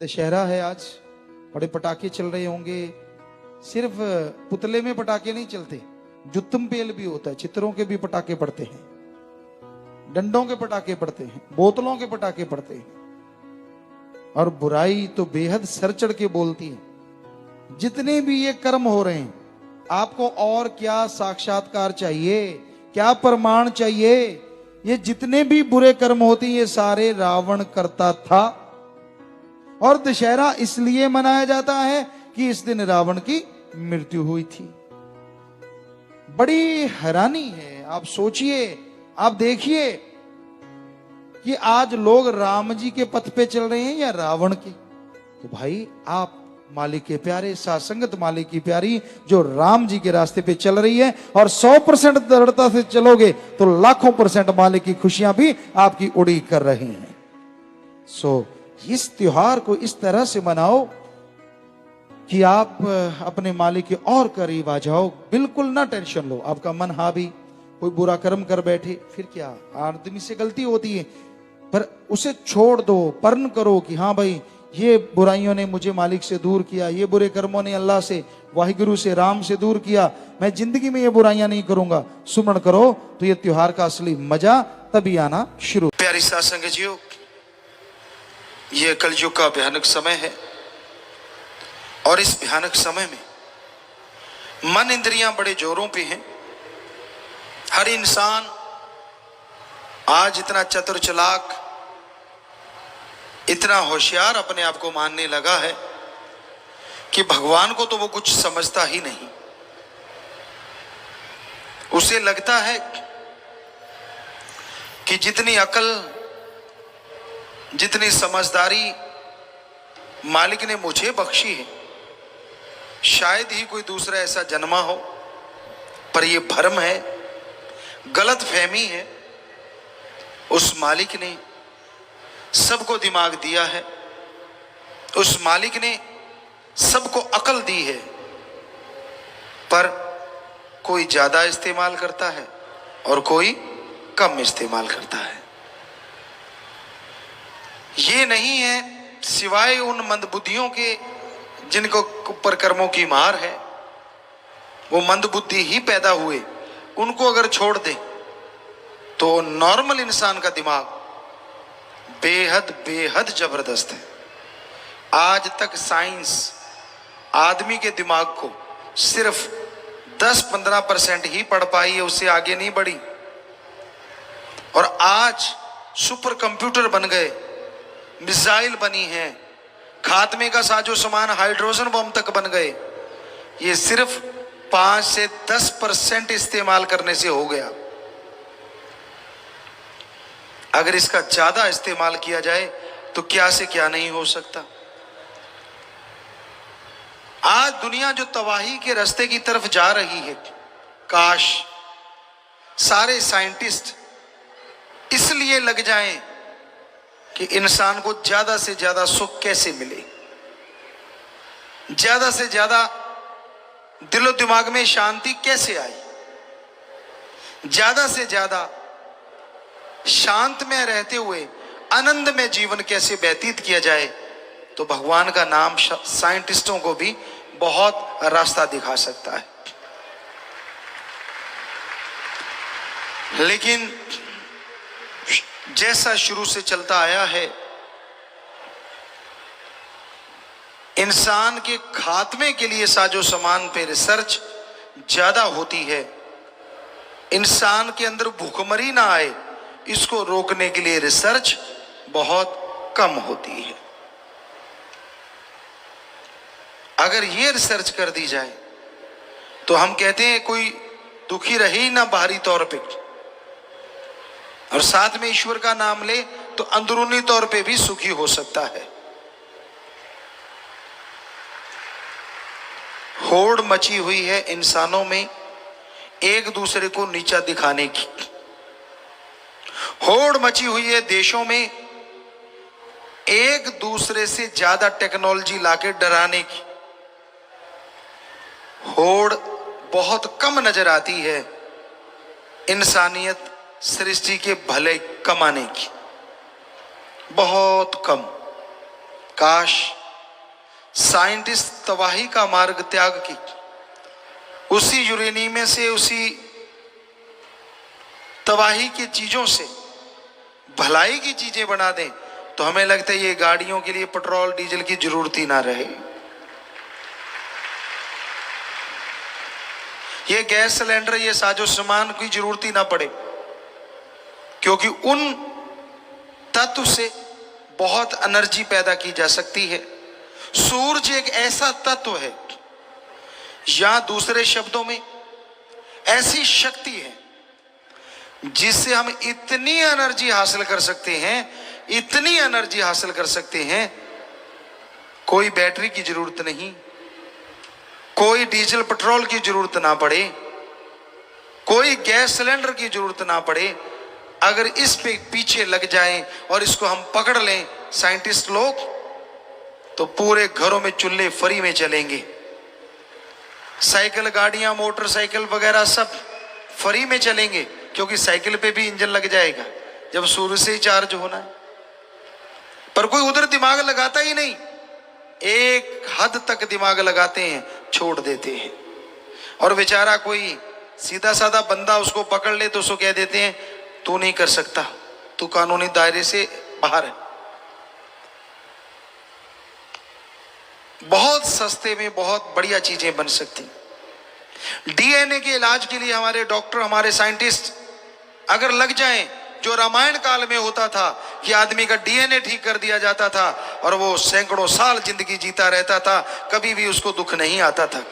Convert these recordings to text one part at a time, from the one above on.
दशहरा है आज, बड़े पटाखे चल रहे होंगे। सिर्फ पुतले में पटाखे नहीं चलते, जुत्तम पेल भी होता है, चित्रों के भी पटाखे पड़ते हैं, डंडों के पटाखे पड़ते हैं, बोतलों के पटाखे पड़ते हैं। और बुराई तो बेहद सर चढ़ के बोलती है। जितने भी ये कर्म हो रहे हैं, आपको और क्या साक्षात्कार चाहिए, क्या प्रमाण चाहिए? ये जितने भी बुरे कर्म होते हैं, ये सारे रावण करता था। और दशहरा इसलिए मनाया जाता है कि इस दिन रावण की मृत्यु हुई थी। बड़ी हैरानी है। आप सोचिए, आप देखिए कि आज लोग राम जी के पथ पे चल रहे हैं या रावण के। तो भाई, आप मालिक के प्यारे, सासंगत मालिक की प्यारी जो राम जी के रास्ते पे चल रही है, और 100% दृढ़ता से चलोगे तो लाखों % मालिक की खुशियां भी आपकी उड़ी कर रही हैं। इस त्योहार को इस तरह से मनाओ कि आप अपने मालिक के और करीब आ जाओ। बिल्कुल ना टेंशन लो। आपका मन हावी कोई बुरा कर्म कर बैठे, फिर क्या, आदमी से गलती होती है, पर उसे छोड़ दो, पर्ण करो कि हाँ भाई, ये बुराइयों ने मुझे मालिक से दूर किया, ये बुरे कर्मों ने अल्लाह से, वाहिगुरु से, राम से दूर किया, मैं जिंदगी में ये बुराइयां नहीं करूंगा। सुमरण करो तो ये त्योहार का असली मजा तभी आना शुरू। प्यारी साध संगत जियो, ये कलयुग का भयानक समय है, और इस भयानक समय में मन इंद्रियां बड़े जोरों पे हैं। हर इंसान आज इतना चतुर चालाक, इतना होशियार अपने आप को मानने लगा है कि भगवान को तो वो कुछ समझता ही नहीं। उसे लगता है कि जितनी अकल, जितनी समझदारी मालिक ने मुझे बख्शी है, शायद ही कोई दूसरा ऐसा जन्मा हो। पर यह भ्रम है, गलत फहमी है। उस मालिक ने सबको दिमाग दिया है, उस मालिक ने सबको अकल दी है, पर कोई ज्यादा इस्तेमाल करता है और कोई कम इस्तेमाल करता है। ये नहीं है सिवाय उन मंदबुद्धियों के जिनको ऊपर कर्मों की मार है। वो मंदबुद्धि ही पैदा हुए, उनको अगर छोड़ दे तो नॉर्मल इंसान का दिमाग बेहद बेहद जबरदस्त है। आज तक साइंस आदमी के दिमाग को सिर्फ 10-15% ही पढ़ पाई है, उससे आगे नहीं बढ़ी। और आज सुपर कंप्यूटर बन गए, मिसाइल बनी है, खात्मे का साजो सामान हाइड्रोजन बम तक बन गए। ये सिर्फ 5 से 10% इस्तेमाल करने से हो गया। अगर इसका ज्यादा इस्तेमाल किया जाए तो क्या से क्या नहीं हो सकता। आज दुनिया जो तबाही के रास्ते की तरफ जा रही है, काश सारे साइंटिस्ट इसलिए लग जाएं कि इंसान को ज्यादा से ज्यादा सुख कैसे मिले, ज्यादा से ज्यादा दिलो दिमाग में शांति कैसे आए, ज्यादा से ज्यादा शांत में रहते हुए आनंद में जीवन कैसे व्यतीत किया जाए। तो भगवान का नाम साइंटिस्टों को भी बहुत रास्ता दिखा सकता है। लेकिन जैसा शुरू से चलता आया है, इंसान के खात्मे के लिए साजो सामान पे रिसर्च ज्यादा होती है। इंसान के अंदर भूखमरी ना आए, इसको रोकने के लिए रिसर्च बहुत कम होती है। अगर ये रिसर्च कर दी जाए तो हम कहते हैं कोई दुखी रहे ही ना बाहरी तौर पे, और साथ में ईश्वर का नाम ले तो अंदरूनी तौर पे भी सुखी हो सकता है। होड़ मची हुई है इंसानों में एक दूसरे को नीचा दिखाने की। होड़ मची हुई है देशों में एक दूसरे से ज्यादा टेक्नोलॉजी लाके डराने की। होड़ बहुत कम नजर आती है इंसानियत सृष्टि के भले कमाने की, बहुत कम। काश साइंटिस्ट तबाही का मार्ग त्याग की उसी यूरेनियम में से, उसी तबाही की चीजों से भलाई की चीजें बना दें, तो हमें लगता है ये गाड़ियों के लिए पेट्रोल डीजल की जरूरत ही ना रहे, ये गैस सिलेंडर, ये साजो सामान की जरूरत ही ना पड़े, क्योंकि उन तत्व से बहुत एनर्जी पैदा की जा सकती है। सूरज एक ऐसा तत्व है, या दूसरे शब्दों में ऐसी शक्ति है जिससे हम इतनी एनर्जी हासिल कर सकते हैं, इतनी एनर्जी हासिल कर सकते हैं, कोई बैटरी की जरूरत नहीं, कोई डीजल पेट्रोल की जरूरत ना पड़े, कोई गैस सिलेंडर की जरूरत ना पड़े। अगर इस पे पीछे लग जाएं और इसको हम पकड़ लें साइंटिस्ट लोग, तो पूरे घरों में चूल्हे फ्री में चलेंगे, साइकिल गाड़ियां मोटरसाइकिल वगैरह सब फ्री में चलेंगे, क्योंकि साइकिल पे भी इंजन लग जाएगा जब सूर्य से ही चार्ज होना है। पर कोई उधर दिमाग लगाता ही नहीं, एक हद तक दिमाग लगाते हैं, छोड़ देते हैं, और बेचारा कोई सीधा साधा बंदा उसको पकड़ ले तो उसको कह देते हैं तू नहीं कर सकता, तू कानूनी दायरे से बाहर है। बहुत सस्ते में बहुत बढ़िया चीजें बन सकती। डीएनए के इलाज के लिए हमारे डॉक्टर, हमारे साइंटिस्ट अगर लग जाएं, जो रामायण काल में होता था कि आदमी का डीएनए ठीक कर दिया जाता था और वो सैकड़ों साल जिंदगी जीता रहता था, कभी भी उसको दुख नहीं आता था।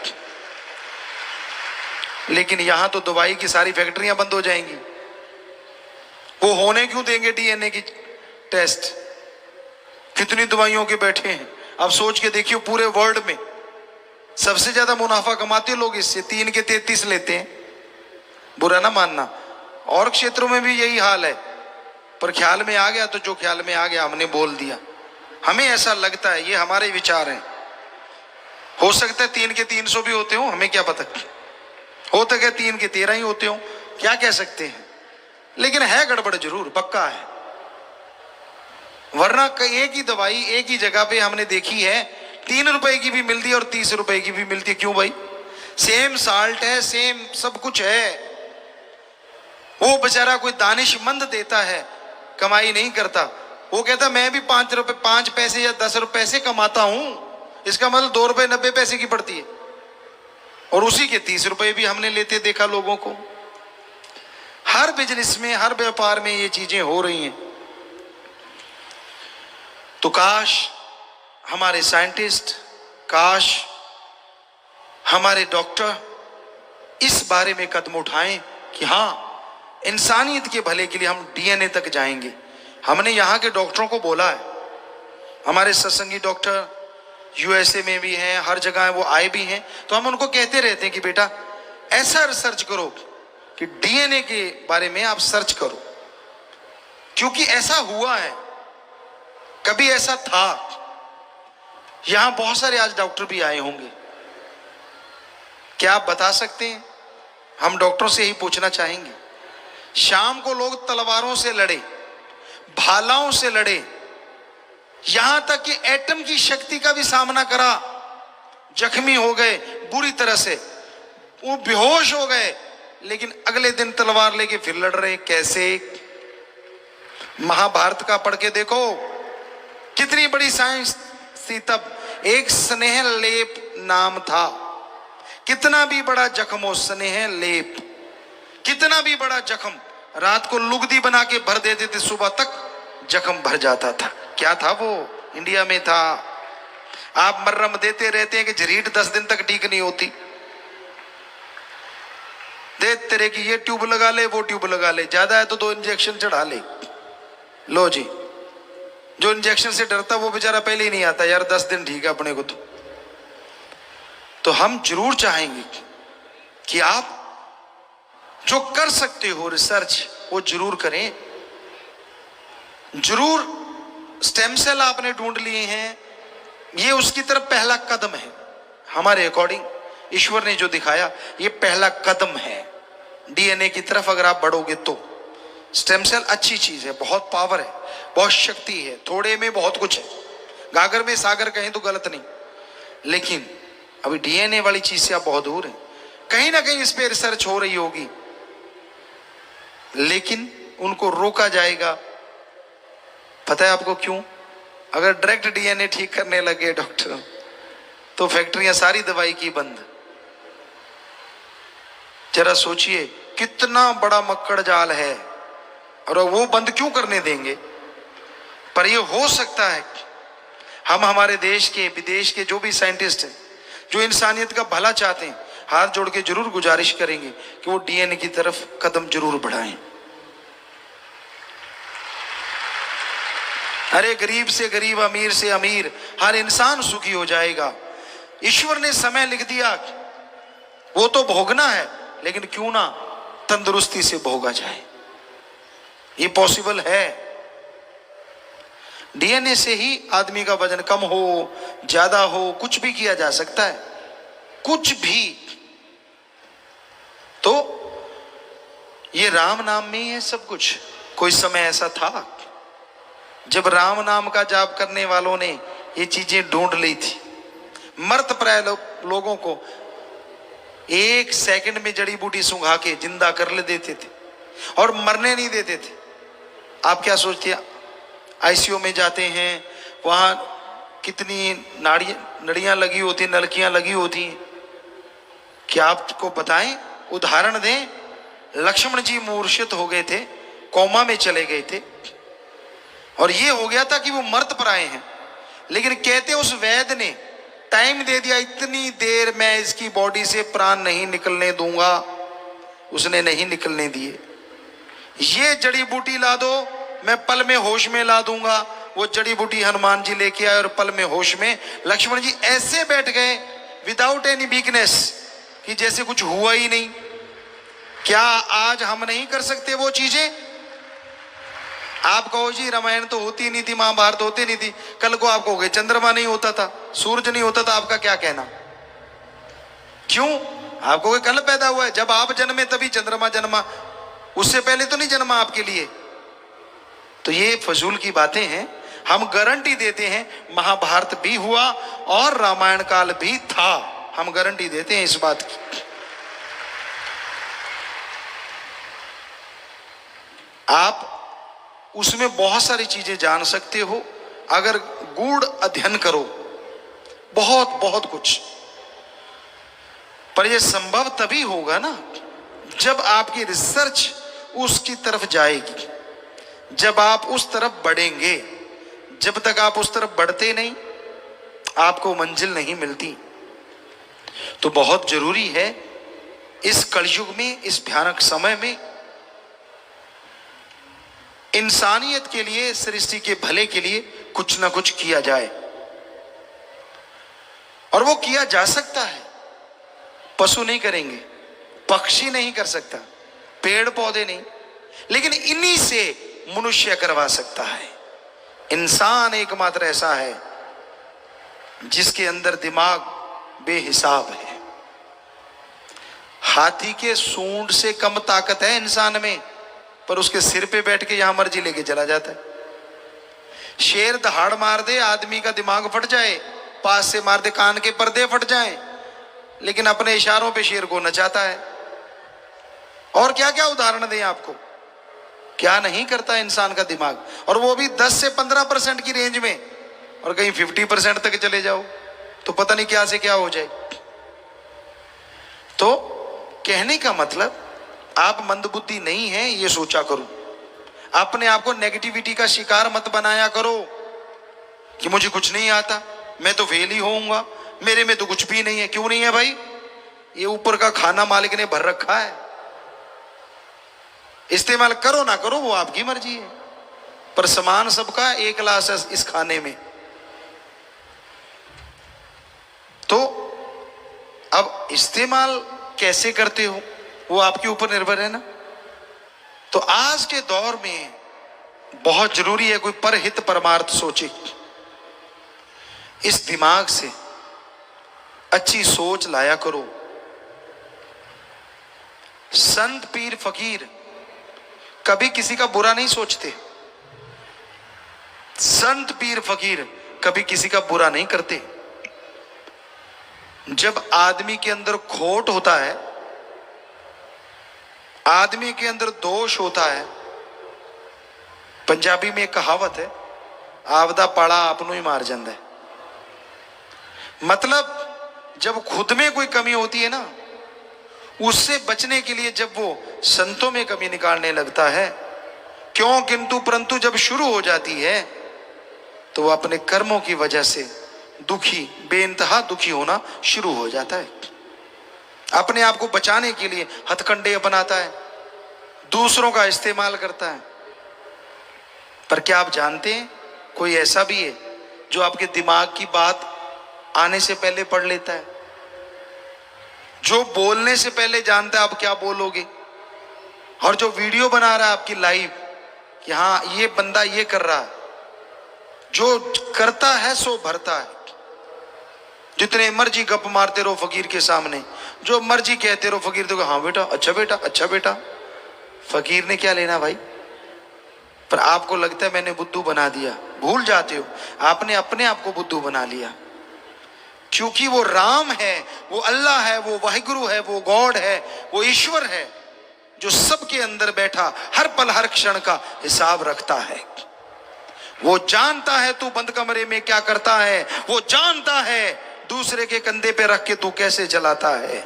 लेकिन यहां तो दवाई की सारी फैक्ट्रियां बंद हो जाएंगी, वो होने क्यों देंगे डीएनए की टेस्ट? कितनी दवाइयों के बैठे हैं। अब सोच के देखिए, पूरे वर्ल्ड में सबसे ज्यादा मुनाफा कमाते लोग इससे, 3 के 33 लेते हैं, बुरा ना मानना, और क्षेत्रों में भी यही हाल है, पर ख्याल में आ गया तो जो ख्याल में आ गया हमने बोल दिया। हमें ऐसा लगता है, ये हमारे विचार हैं, हो सकता है 3 के 300 भी होते हो, हमें क्या पता, हो तो क्या 3 के 13 ही होते हो, क्या कह सकते हैं, लेकिन है गड़बड़ जरूर, पक्का है। वरना एक ही दवाई एक ही जगह पे हमने देखी है, 3 रुपए की भी मिलती है और 30 रुपए की भी मिलती है। क्यों भाई? सेम साल्ट है, सेम सब कुछ है। वो बेचारा कोई दानिशमंद देता है, कमाई नहीं करता, वो कहता मैं भी 5 पैसे या 10 रुपए से कमाता हूं, इसका मतलब 2 रुपए 90 पैसे की पड़ती है, और उसी के 30 रुपए भी हमने लेते देखा लोगों को। हर बिजनेस में, हर व्यापार में ये चीजें हो रही हैं। तो काश हमारे साइंटिस्ट, काश हमारे डॉक्टर इस बारे में कदम उठाएं कि हां, इंसानियत के भले के लिए हम डीएनए तक जाएंगे। हमने यहाँ के डॉक्टरों को बोला है, हमारे सत्संगी डॉक्टर यूएसए में भी हैं, हर जगह वो आए भी हैं, तो हम उनको कहते रहते हैं कि बेटा ऐसा रिसर्च करो कि डीएनए के बारे में आप सर्च करो, क्योंकि ऐसा हुआ है, कभी ऐसा था। यहां बहुत सारे आज डॉक्टर भी आए होंगे, क्या आप बता सकते हैं? हम डॉक्टरों से ही पूछना चाहेंगे। शाम को लोग तलवारों से लड़े, भालाओं से लड़े, यहां तक कि एटम की शक्ति का भी सामना करा, जख्मी हो गए बुरी तरह से, वो बेहोश हो गए, लेकिन अगले दिन तलवार लेके फिर लड़ रहे। कैसे? महाभारत का पढ़ के देखो, कितनी बड़ी साइंस थी तब। एक स्नेह लेप नाम था, कितना भी बड़ा जख्म हो, स्नेह लेप, कितना भी बड़ा जख्म, रात को लुगदी बना के भर देते थे, सुबह तक जख्म भर जाता था। क्या था वो? इंडिया में था। आप मर्रम देते रहते हैं कि झरीट 10 दिन तक ठीक नहीं होती, दे तेरे की ये ट्यूब लगा ले, वो ट्यूब लगा ले, ज्यादा है तो 2 इंजेक्शन चढ़ा ले। लो जी, जो इंजेक्शन से डरता वो बेचारा पहले ही नहीं आता, यार 10 दिन ठीक है अपने को। तो हम जरूर चाहेंगे कि आप जो कर सकते हो रिसर्च, वो जरूर करें। जरूर स्टेम सेल आपने ढूंढ लिए हैं, ये उसकी तरफ पहला कदम है। हमारे अकॉर्डिंग ईश्वर ने जो दिखाया, ये पहला कदम है डीएनए की तरफ। अगर आप बढ़ोगे तो स्टेम सेल अच्छी चीज है, बहुत पावर है, बहुत शक्ति है, थोड़े में बहुत कुछ है। गागर में सागर कहें तो गलत नहीं, लेकिन अभी डीएनए वाली चीज से आप बहुत दूर हैं। कहीं ना कहीं इस पे रिसर्च हो रही होगी, लेकिन उनको रोका जाएगा। पता है आपको क्यों? अगर डायरेक्ट डीएनए ठीक करने लगे डॉक्टर, तो फैक्ट्रियां सारी दवाई की बंद। जरा सोचिए कितना बड़ा मक्कड़ जाल है, और वो बंद क्यों करने देंगे? पर ये हो सकता है हम हमारे देश के विदेश के जो भी साइंटिस्ट हैं, जो इंसानियत का भला चाहते हैं, हाथ जोड़ के जरूर गुजारिश करेंगे कि वो डीएनए की तरफ कदम जरूर बढ़ाएं। अरे गरीब से गरीब, अमीर से अमीर, हर इंसान सुखी हो जाएगा। ईश्वर ने समय लिख दिया, वो तो भोगना है, लेकिन क्यों ना तंदुरुस्ती से भोगा जाए। ये पॉसिबल है। डीएनए से ही आदमी का वजन कम हो, ज्यादा हो, कुछ भी किया जा सकता है, कुछ भी। तो ये राम नाम में ही है सब कुछ। कोई समय ऐसा था जब राम नाम का जाप करने वालों ने ये चीजें ढूंढ ली थी। मर्त प्राय लोगों को एक सेकंड में जड़ी बूटी सुंघा के जिंदा कर ले देते थे और मरने नहीं देते थे। आप क्या सोचते हैं? आईसीयू में जाते हैं, वहां कितनी नड़ियां लगी होती, नलकियां लगी होती हैं। क्या आपको बताएं, उदाहरण दें, लक्ष्मण जी मूर्छित हो गए थे, कोमा में चले गए थे, और ये हो गया था कि वो मर्त प्राय हैं, लेकिन कहते उस वैद्य ने टाइम दे दिया, इतनी देर मैं इसकी बॉडी से प्राण नहीं निकलने दूंगा। उसने नहीं निकलने दिए। ये जड़ी बूटी ला दो, मैं पल में होश में ला दूंगा। वो जड़ी बूटी हनुमान जी लेके आए और पल में होश में लक्ष्मण जी ऐसे बैठ गए विदाउट एनी वीकनेस कि जैसे कुछ हुआ ही नहीं। क्या आज हम नहीं कर सकते वो चीजें? आप कहो जी रामायण तो होती नहीं थी, महाभारत होती नहीं थी, कल को आप कहोगे चंद्रमा नहीं होता था, सूरज नहीं होता था, आपका क्या कहना? क्यों? आप कहोगे कल पैदा हुआ है, जब आप जन्मे तभी चंद्रमा जन्मा, उससे पहले तो नहीं जन्मा आपके लिए। तो ये फजूल की बातें हैं। हम गारंटी देते हैं महाभारत भी हुआ और रामायण काल भी था, हम गारंटी देते हैं इस बात की। आप उसमें बहुत सारी चीजें जान सकते हो अगर गूढ़ अध्ययन करो, बहुत बहुत कुछ। पर यह संभव तभी होगा ना जब आपकी रिसर्च उसकी तरफ जाएगी, जब आप उस तरफ बढ़ेंगे। जब तक आप उस तरफ बढ़ते नहीं, आपको मंजिल नहीं मिलती। तो बहुत जरूरी है इस कलयुग में, इस भयानक समय में, इंसानियत के लिए, सृष्टि के भले के लिए कुछ ना कुछ किया जाए। और वो किया जा सकता है। पशु नहीं करेंगे, पक्षी नहीं कर सकता, पेड़ पौधे नहीं, लेकिन इन्हीं से मनुष्य करवा सकता है। इंसान एकमात्र ऐसा है जिसके अंदर दिमाग बेहिसाब है। हाथी के सूंड से कम ताकत है इंसान में, पर उसके सिर पे बैठ के यहां मर्जी लेके चला जाता है। शेर दहाड़ मार दे, आदमी का दिमाग फट जाए, पास से मार दे, कान के पर्दे फट जाएं, लेकिन अपने इशारों पे शेर को नचाता है। और क्या क्या उदाहरण दें आपको, क्या नहीं करता इंसान का दिमाग। और वो भी 10 से 15% की रेंज में, और कहीं 50% तक चले जाओ तो पता नहीं क्या से क्या हो जाए। तो कहने का मतलब, आप मंदबुद्धि नहीं है ये सोचा करो। अपने आप को नेगेटिविटी का शिकार मत बनाया करो कि मुझे कुछ नहीं आता, मैं तो फेल ही होऊंगा, मेरे में तो कुछ भी नहीं है। क्यों नहीं है भाई? ये ऊपर का खाना मालिक ने भर रखा है, इस्तेमाल करो ना करो वो आपकी मर्जी है, पर सामान सबका एक क्लास है इस खाने में। तो अब इस्तेमाल कैसे करते हो वो आपके ऊपर निर्भर है ना। तो आज के दौर में बहुत जरूरी है कोई परहित परमार्थ सोचे। इस दिमाग से अच्छी सोच लाया करो। संत पीर फकीर कभी किसी का बुरा नहीं सोचते। संत पीर फकीर कभी किसी का बुरा नहीं करते। जब आदमी के अंदर खोट होता है, आदमी के अंदर दोष होता है, पंजाबी में एक कहावत है, आपदा पाड़ा आपनों ही मार जाता है। मतलब जब खुद में कोई कमी होती है ना, उससे बचने के लिए जब वो संतों में कमी निकालने लगता है, क्यों किंतु परंतु जब शुरू हो जाती है तो वो अपने कर्मों की वजह से दुखी, बेइंतहा दुखी होना शुरू हो जाता है। अपने आप को बचाने के लिए हथकंडे अपनाता है, दूसरों का इस्तेमाल करता है। पर क्या आप जानते हैं कोई ऐसा भी है जो आपके दिमाग की बात आने से पहले पढ़ लेता है, जो बोलने से पहले जानता है आप क्या बोलोगे, और जो वीडियो बना रहा है आपकी लाइव कि हाँ ये बंदा ये कर रहा है, जो करता है सो भरता है। जितने मर्जी गप मारते रहो फकीर के सामने, जो मर्जी कहते रहो फकीर देखो, हाँ बेटा, अच्छा बेटा, अच्छा बेटा। फकीर ने क्या लेना भाई? पर आपको लगता है मैंने बुद्धू बना दिया। भूल जाते हो आपने अपने आप को बुद्धू बना लिया, क्योंकि वो राम है, वो अल्लाह है, वो वाहिगुरु है, वो गॉड है, वो ईश्वर है जो सबके अंदर बैठा हर पल हर क्षण का हिसाब रखता है। वो जानता है तू बंद कमरे में क्या करता है, वो जानता है दूसरे के कंधे पे रख के तू कैसे चलाता है।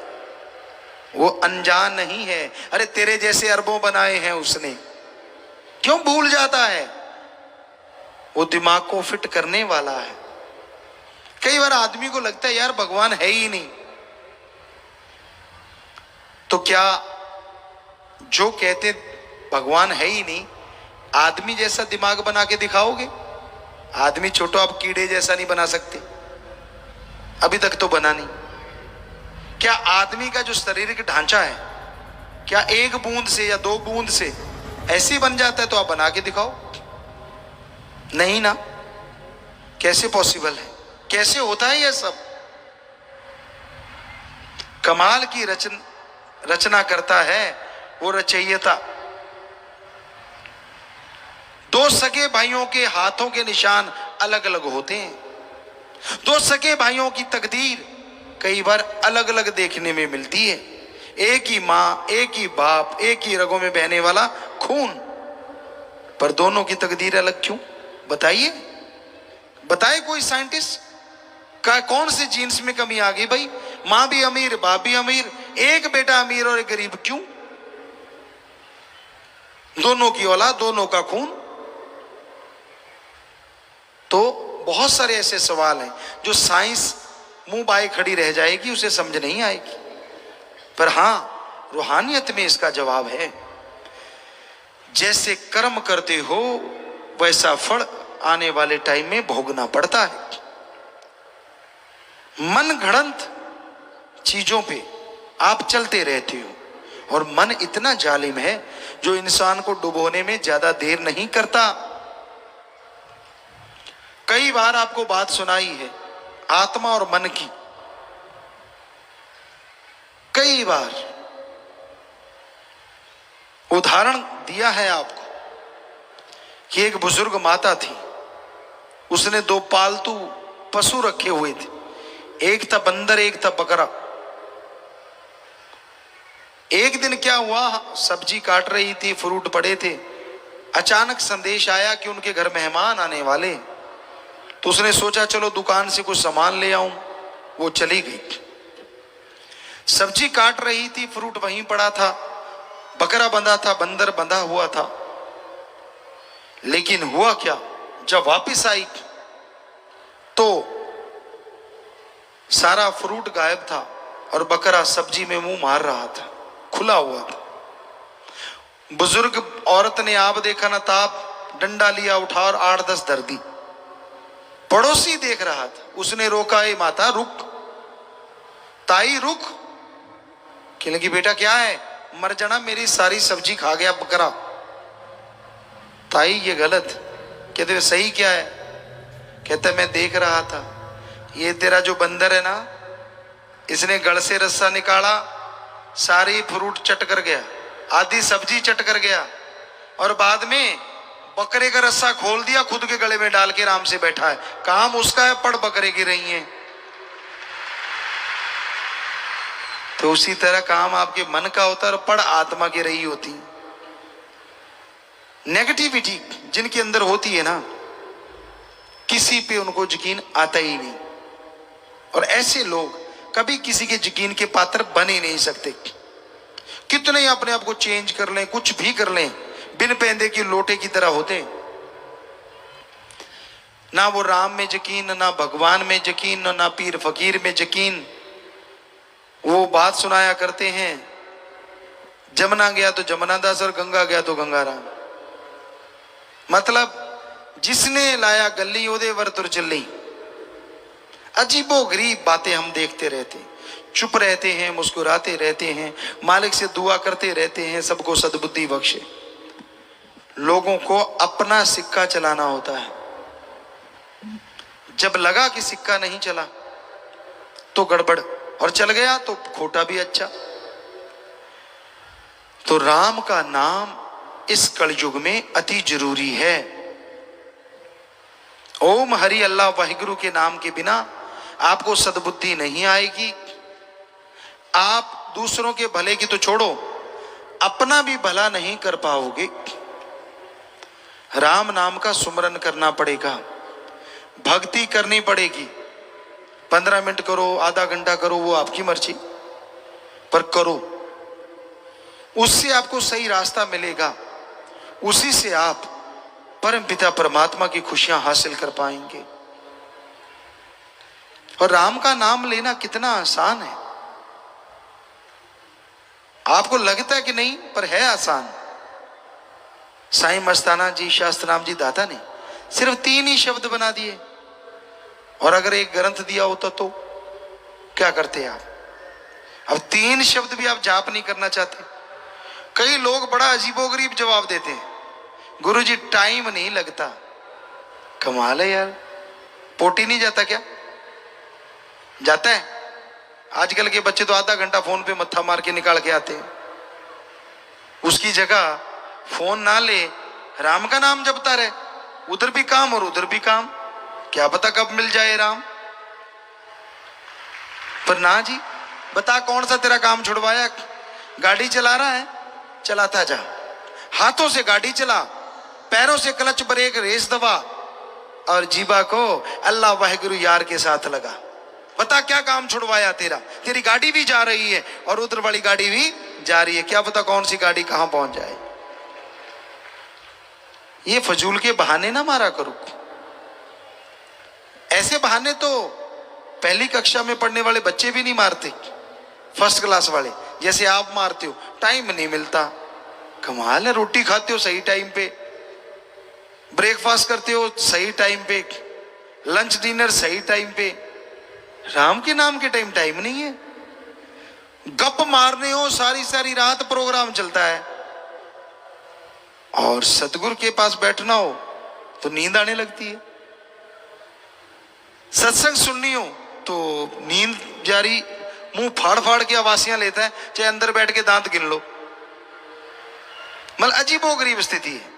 वो अनजान नहीं है। अरे तेरे जैसे अरबों बनाए हैं उसने, क्यों भूल जाता है? वो दिमाग को फिट करने वाला है। कई बार आदमी को लगता है यार भगवान है ही नहीं, तो क्या जो कहते भगवान है ही नहीं, आदमी जैसा दिमाग बना के दिखाओगे? आदमी छोटो आप कीड़े जैसा नहीं बना सकते, अभी तक तो बना नहीं। क्या आदमी का जो शारीरिक ढांचा है, क्या एक बूंद से या दो बूंद से ऐसे बन जाता है? तो आप बना के दिखाओ। नहीं ना, कैसे पॉसिबल है? कैसे होता है यह सब? कमाल की रचना करता है वो रचयिता। दो सगे भाइयों के हाथों के निशान अलग अलग होते हैं। दो सगे भाइयों की तकदीर कई बार अलग अलग देखने में मिलती है। एक ही मां, एक ही बाप, एक ही रगों में बहने वाला खून, पर दोनों की तकदीर अलग क्यों? बताइए, बताए कोई साइंटिस्ट का कौन से जीन्स में कमी आ गई भाई? मां भी अमीर, बाप भी अमीर, एक बेटा अमीर और एक गरीब, क्यों? दोनों की औलाद, दोनों का खून। तो बहुत सारे ऐसे सवाल हैं जो साइंस मुंह बाए खड़ी रह जाएगी, उसे समझ नहीं आएगी। पर हां, रूहानियत में इसका जवाब है। जैसे कर्म करते हो वैसा फल आने वाले टाइम में भोगना पड़ता है। मन घड़ंत चीजों पे आप चलते रहते हो और मन इतना जालिम है जो इंसान को डुबोने में ज्यादा देर नहीं करता। कई बार आपको बात सुनाई है आत्मा और मन की, कई बार उदाहरण दिया है आपको कि एक बुजुर्ग माता थी, उसने दो पालतू पशु रखे हुए थे, एक था बंदर, एक था बकरा। एक दिन क्या हुआ, सब्जी काट रही थी, फ्रूट पड़े थे, अचानक संदेश आया कि उनके घर मेहमान आने वाले। तो उसने सोचा चलो दुकान से कुछ सामान ले आऊं। वो चली गई, सब्जी काट रही थी, फ्रूट वहीं पड़ा था, बकरा बंधा था, बंदर बंधा हुआ था। लेकिन हुआ क्या, जब वापस आई तो सारा फ्रूट गायब था और बकरा सब्जी में मुंह मार रहा था, खुला हुआ था। बुजुर्ग औरत ने आप देखा ना ताप, डंडा लिया उठा और 8-10 धर दी। पड़ोसी देख रहा था, उसने रोका, ए माता रुक, ताई रुक। कहने लगी बेटा क्या है? मर जाना, मेरी सारी सब्जी खा गया बकरा। ताई ये गलत। कहते सही क्या है? कहता मैं देख रहा था, ये तेरा जो बंदर है ना, इसने गल से रस्सा निकाला, सारी फ्रूट चट कर गया, आधी सब्जी चट कर गया, और बाद में बकरे का रस्सा खोल दिया, खुद के गले में डाल के आराम से बैठा है। काम उसका है, पड़ बकरे की रही है। तो उसी तरह काम आपके मन का होता है और पड़ आत्मा की रही होती। नेगेटिविटी जिनके अंदर होती है ना, किसी पे उनको यकीन आता ही नहीं, और ऐसे लोग कभी किसी के यकीन के पात्र बन ही नहीं सकते। कितने ही अपने आप को चेंज कर लें, कुछ भी कर लें, बिन पेंदे की लोटे की तरह होते। ना वो राम में यकीन, ना भगवान में यकीन, ना पीर फकीर में यकीन। वो बात सुनाया करते हैं, जमुना गया तो जमुना दास और गंगा गया तो गंगाराम। मतलब जिसने लाया गली ओदे वर तुर चली। अजीबो गरीब बातें हम देखते रहते, चुप रहते हैं, मुस्कुराते रहते हैं, मालिक से दुआ करते रहते हैं सबको सद्बुद्धि बख्शे। लोगों को अपना सिक्का चलाना होता है। जब लगा कि सिक्का नहीं चला तो गड़बड़, और चल गया तो खोटा भी अच्छा। तो राम का नाम इस कलयुग में अति जरूरी है। ओम हरि अल्लाह वाहिगुरु के नाम के बिना आपको सद्बुद्धि नहीं आएगी। आप दूसरों के भले की तो छोड़ो, अपना भी भला नहीं कर पाओगे। राम नाम का सुमरन करना पड़ेगा, भक्ति करनी पड़ेगी। 15 मिनट करो, आधा घंटा करो, वो आपकी मर्जी, पर करो। उससे आपको सही रास्ता मिलेगा, उसी से आप परम पिता परमात्मा की खुशियां हासिल कर पाएंगे। और राम का नाम लेना कितना आसान है। आपको लगता है कि नहीं, पर है आसान। साईं मस्ताना जी, शास्त्रनाम जी दाता ने सिर्फ 3 ही शब्द बना दिए, और अगर एक ग्रंथ दिया होता तो क्या करते आप? अब 3 शब्द भी आप जाप नहीं करना चाहते। कई लोग बड़ा अजीबोगरीब जवाब देते हैं, गुरुजी टाइम नहीं लगता। कमाल है यार, पोटी नहीं जाता क्या? जाता है। आजकल के बच्चे तो आधा घंटा फोन पे मत्था मार के निकाल के आते हैं। उसकी जगह फोन ना ले, राम का नाम जपता रहे, उधर भी काम और उधर भी काम, क्या पता कब मिल जाए राम। पर ना जी, बता कौन सा तेरा काम छुड़वाया? गाड़ी चला रहा है, चलाता जा, हाथों से गाड़ी चला, पैरों से क्लच ब्रेक रेस दबा, और जीवा को अल्लाह वाहिगुरु यार के साथ लगा। बता क्या काम छुड़वाया तेरा? तेरी गाड़ी भी जा रही है और उधर वाली गाड़ी भी जा रही है, क्या पता कौन सी गाड़ी कहां पहुंच जाए। ये फजूल के बहाने ना मारा करो। ऐसे बहाने तो पहली कक्षा में पढ़ने वाले बच्चे भी नहीं मारते, फर्स्ट क्लास वाले जैसे आप मारते हो। टाइम नहीं मिलता, कमाल है। रोटी खाते हो सही टाइम पे, ब्रेकफास्ट करते हो सही टाइम पे, लंच डिनर सही टाइम पे। राम के नाम के टाइम नहीं है। गप मारने हो सारी सारी रात प्रोग्राम चलता है, और सतगुरु के पास बैठना हो तो नींद आने लगती है। सत्संग सुननी हो तो नींद जारी, मुंह फाड़ फाड़ के आवासियां लेता है, चाहे अंदर बैठ के दांत गिन लो। मतलब अजीबोगरीब स्थिति है।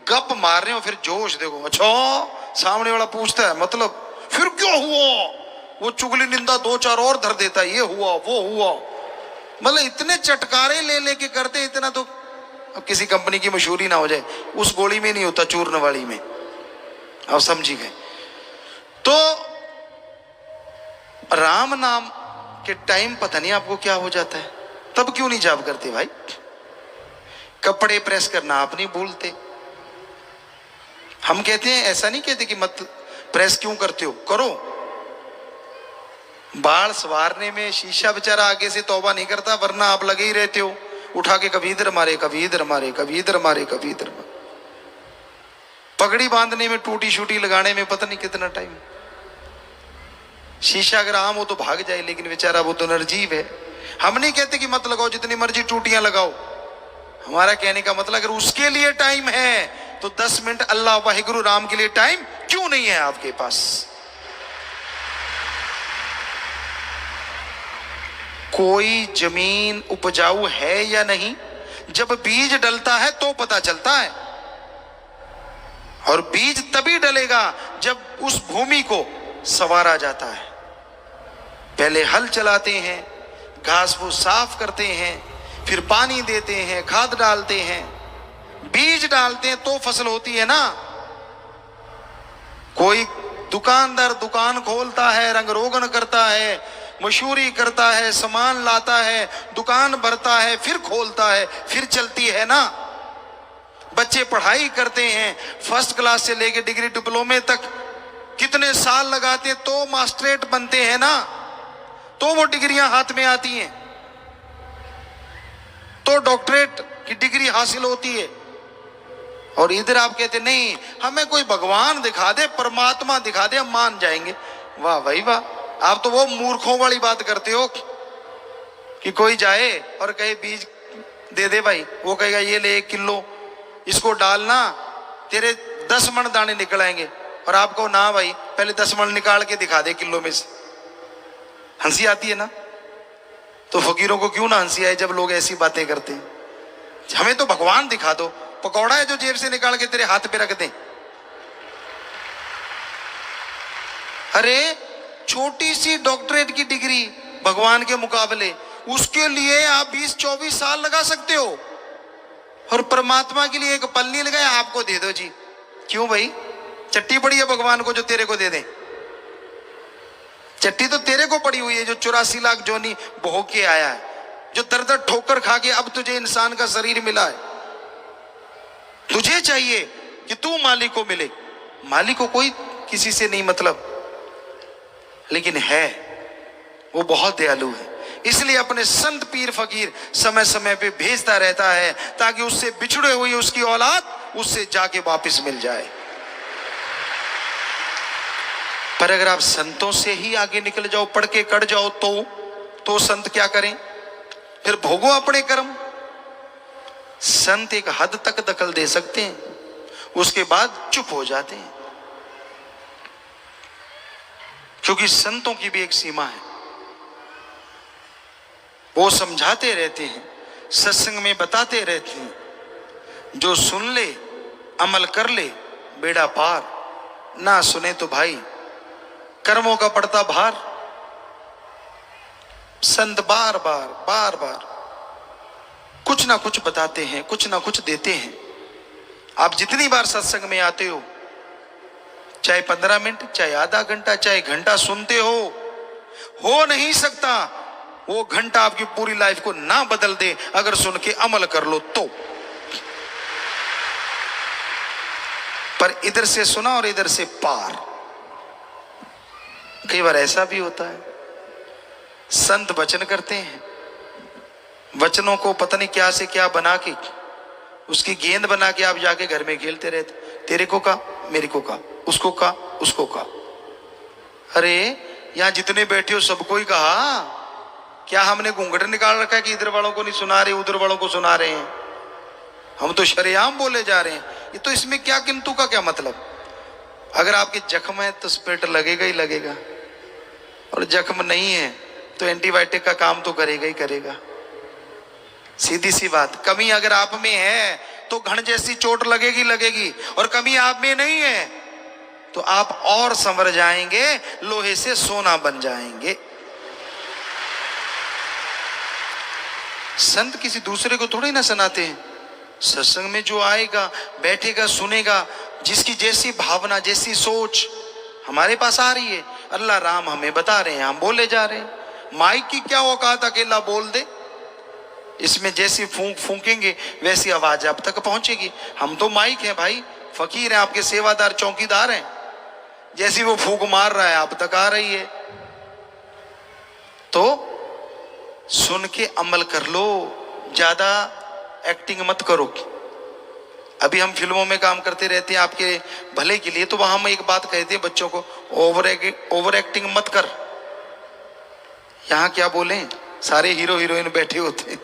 गप मार रहे हो, फिर जोश देखो, अच्छा सामने वाला पूछता है मतलब फिर क्या हुआ, वो चुगली निंदा 2-4 और धर देता है, ये हुआ वो हुआ। मतलब इतने चटकारे ले लेके करते, इतना तो अब किसी कंपनी की मशहूरी ना हो जाए, उस गोली में नहीं होता, चूर्ण वाली में। आप समझी गए। तो राम नाम के टाइम पता नहीं आपको क्या हो जाता है, तब क्यों नहीं जाप करते भाई? कपड़े प्रेस करना आप नहीं भूलते। हम कहते हैं, ऐसा नहीं कहते कि मत प्रेस क्यों करते हो, करो। बाल सवारने में शीशा बेचारा आगे से तौबा नहीं करता, वरना आप लगे ही रहते हो, उठा के कभी इधर मारे कभी इधर मारे, कभी इधर मारे कभी इधर मारे। पगड़ी बांधने में, टूटी शूटी लगाने में पता नहीं कितना टाइम। शीशा अगर आम हो तो भाग जाए, लेकिन बेचारा वो तो निर्जीव है। हम नहीं कहते कि मत लगाओ, जितनी मर्जी टूटियां लगाओ। हमारा कहने का मतलब अगर उसके लिए टाइम है तो 10 मिनट अल्लाह वाहिगुरु राम के लिए टाइम क्यों नहीं है आपके पास? कोई जमीन उपजाऊ है या नहीं, जब बीज डलता है तो पता चलता है। और बीज तभी डलेगा जब उस भूमि को संवारा जाता है। पहले हल चलाते हैं, घास फूस साफ करते हैं, फिर पानी देते हैं, खाद डालते हैं, बीज डालते हैं, तो फसल होती है ना। कोई दुकानदार दुकान खोलता है, रंग रोगन करता है, मशहूरी करता है, सामान लाता है, दुकान भरता है, फिर खोलता है, फिर चलती है ना। बच्चे पढ़ाई करते हैं, फर्स्ट क्लास से लेकर डिग्री डिप्लोमे तक कितने साल लगाते हैं, तो मास्टरेट बनते हैं ना, तो वो डिग्रियां हाथ में आती हैं, तो डॉक्टरेट की डिग्री हासिल होती है। और इधर आप कहते नहीं, हमें कोई भगवान दिखा दे, परमात्मा दिखा दे, हम मान जाएंगे। वाह भाई वाह, आप तो वो मूर्खों वाली बात करते हो कि कोई जाए और कहे बीज दे दे भाई, वो कहेगा ये ले 1 किलो, इसको डालना, तेरे 10 मन दाने निकल आएंगे। और आपको ना भाई, पहले 10 मन निकाल के दिखा दे किलो में से। हंसी आती है ना। तो फकीरों को क्यों ना हंसी आए जब लोग ऐसी बातें करते हैं। हमें तो भगवान दिखा दो, पकौड़ा है जो जेब से निकाल के तेरे हाथ पे रख दें। अरे छोटी सी डॉक्टरेट की डिग्री भगवान के मुकाबले, उसके लिए आप 20-24 साल लगा सकते हो, और परमात्मा के लिए एक पल्ली लगाए आपको दे दो जी। क्यों भाई, चट्टी पड़ी है भगवान को जो तेरे को दे दे? चट्टी तो तेरे को पड़ी हुई है जो 84 लाख जोनी भोग के आया है, जो दर दर ठोकर खा के अब तुझे इंसान का शरीर मिला है। तुझे चाहिए कि तू मालिक को मिले। मालिक को कोई किसी से नहीं मतलब, लेकिन है वो बहुत दयालु है, इसलिए अपने संत पीर फकीर समय समय पे भेजता रहता है ताकि उससे बिछड़े हुई उसकी औलाद उससे जाके वापस मिल जाए। पर अगर आप संतों से ही आगे निकल जाओ, पढ़ के कट जाओ, तो संत क्या करें? फिर भोगो अपने कर्म। संत एक हद तक दखल दे सकते हैं, उसके बाद चुप हो जाते हैं, क्योंकि संतों की भी एक सीमा है। वो समझाते रहते हैं, सत्संग में बताते रहते हैं, जो सुन ले अमल कर ले बेड़ा पार, ना सुने तो भाई कर्मों का पड़ता भार। संत बार बार कुछ ना कुछ बताते हैं, कुछ ना कुछ देते हैं। आप जितनी बार सत्संग में आते हो, चाहे 15 मिनट, चाहे आधा घंटा, चाहे घंटा सुनते हो नहीं सकता वो घंटा आपकी पूरी लाइफ को ना बदल दे अगर सुन के अमल कर लो तो। पर इधर से सुना और इधर से पार। कई बार ऐसा भी होता है, संत वचन करते हैं, वचनों को पता नहीं क्या से क्या बना के, उसकी गेंद बना के आप जाके घर में खेलते रहते, तेरे को का, मेरे को का, उसको का, उसको का। अरे यहां जितने बैठे हो सबको ही कहा, क्या हमने घूंघट निकाल रखा है कि इधर वालों को नहीं सुना रहे, उधर वालों को सुना रहे हैं? हम तो शरेआम बोले जा रहे हैं। ये तो इसमें क्या किंतु का क्या मतलब? अगर आपके जख्म है तो स्पिरिट लगेगा ही लगेगा, और जख्म नहीं है तो एंटीबायोटिक का काम तो करेगा ही करेगा। सीधी सी बात। कमी अगर आप में है तो घण जैसी चोट लगेगी, और कमी आप में नहीं है तो आप और संवर जाएंगे, लोहे से सोना बन जाएंगे। संत किसी दूसरे को थोड़ी ना सुनाते हैं। सत्संग में जो आएगा, बैठेगा, सुनेगा, जिसकी जैसी भावना, जैसी सोच हमारे पास आ रही है, अल्लाह राम हमें बता रहे हैं, हम बोले जा रहे हैं। माइक की क्या औकात अकेला बोल दे, इसमें जैसी फूंक फूंकेंगे वैसी आवाज आप तक पहुंचेगी। हम तो माइक हैं भाई, फकीर हैं, आपके सेवादार चौकीदार हैं। जैसी वो फूंक मार रहा है आप तक आ रही है। तो सुन के अमल कर लो, ज्यादा एक्टिंग मत करो। अभी हम फिल्मों में काम करते रहते हैं आपके भले के लिए, तो वहां हम एक बात कहते हैं बच्चों को, ओवर एक्टिंग मत कर। यहां क्या बोले, सारे हीरो हीरोइन बैठे होते हैं,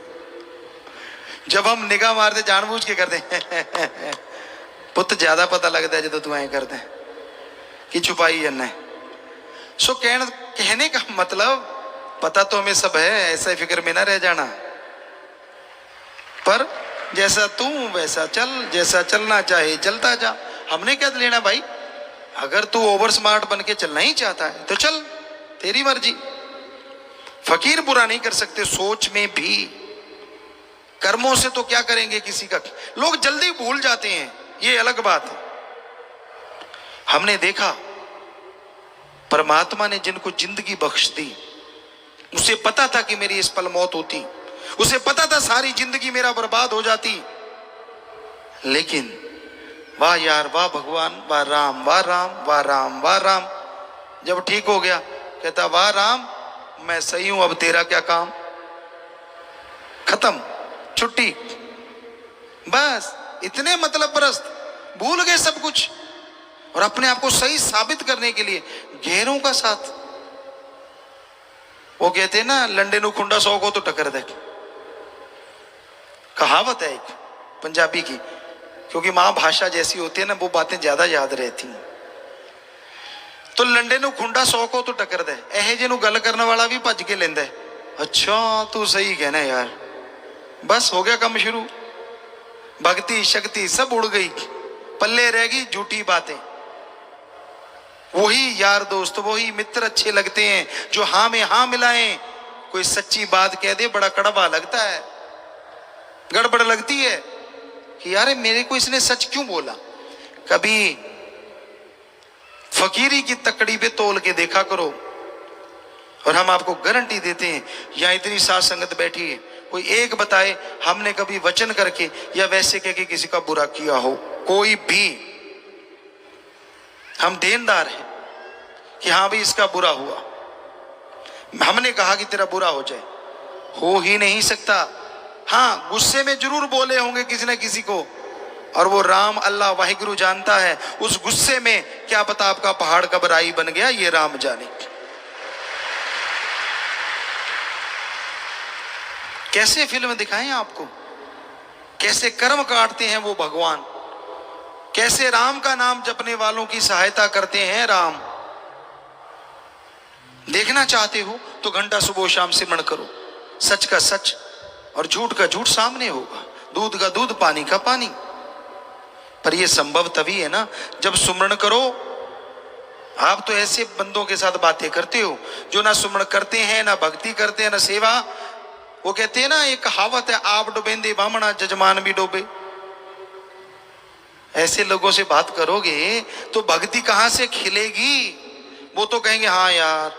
जब हम निगाह मारते जानबूझ के करते हैं पुत ज्यादा पता लगता है जो तू ऐ करते हैं कि छुपाई है। सो कहने का मतलब, पता तो हमें सब है, ऐसा फिक्र में ना रह जाना, पर जैसा तू वैसा चल, जैसा चलना चाहे चलता जा। हमने क्या लेना भाई? अगर तू ओवर स्मार्ट बन के चलना ही चाहता है तो चल, तेरी मर्जी। फकीर बुरा नहीं कर सकते सोच में भी, कर्मों से तो क्या करेंगे किसी का। लोग जल्दी भूल जाते हैं, ये अलग बात है। हमने देखा परमात्मा ने जिनको जिंदगी बख्श दी, उसे पता था कि मेरी इस पल मौत होती, उसे पता था सारी जिंदगी मेरा बर्बाद हो जाती, लेकिन वाह यार, वाह भगवान, वाह राम, वाह राम, वाह राम, वाह राम। जब ठीक हो गया कहता वाह राम, मैं सही हूं, अब तेरा क्या काम। खत्म, छुट्टी। बस इतने मतलब परस्त, भूल गए सब कुछ, और अपने आप को सही साबित करने के लिए गैरों का साथ। वो कहते हैं ना, लंडे नु खुंडा 100 को तो टक्कर दे, कहावत है एक पंजाबी की, क्योंकि मां भाषा जैसी होती है ना, वो बातें ज्यादा याद रहती हैं। तो लंडे नु खुंडा 100 को तो टक्कर दे, एहे जे नु गल करने वाला भी भज के लेंदा है। अच्छा तू सही कहना यार, बस हो गया काम शुरू। भक्ति शक्ति सब उड़ गई, पल्ले रह गई झूठी बातें। वही यार दोस्त, वही मित्र अच्छे लगते हैं जो हाँ में हाँ मिलाएं। कोई सच्ची बात कह दे बड़ा कड़वा लगता है, गड़बड़ लगती है कि यार मेरे को इसने सच क्यों बोला। कभी फकीरी की तकड़ी पे तोल के देखा करो, और हम आपको गारंटी देते हैं, यहां इतनी साथ संगत बैठी है, कोई एक बताए हमने कभी वचन करके या वैसे कह के किसी का बुरा किया हो, कोई भी। हम देनदार हैं कि हाँ भाई इसका बुरा हुआ, हमने कहा कि तेरा बुरा हो जाए, हो ही नहीं सकता। हाँ गुस्से में जरूर बोले होंगे किसी न किसी को, और वो राम अल्लाह वाहिगुरु जानता है उस गुस्से में क्या पता आपका पहाड़ कब राई बन गया, ये राम जाने। कैसे फिल्म दिखाएं आपको, कैसे कर्म काटते हैं वो भगवान, कैसे राम का नाम जपने वालों की सहायता करते हैं राम। देखना चाहते हो तो घंटा सुबह शाम सिमरण करो, सच का सच और झूठ का झूठ सामने होगा, दूध का दूध पानी का पानी। पर यह संभव तभी है ना जब सुमरण करो। आप तो ऐसे बंदों के साथ बातें करते हो जो ना सुमरण करते हैं, ना भक्ति करते हैं, ना सेवा। वो कहते हैं ना, एक कहावत है, आप डूबेंदे बामणा जजमान भी डूबे। ऐसे लोगों से बात करोगे तो भक्ति कहां से खिलेगी। वो तो कहेंगे हाँ यार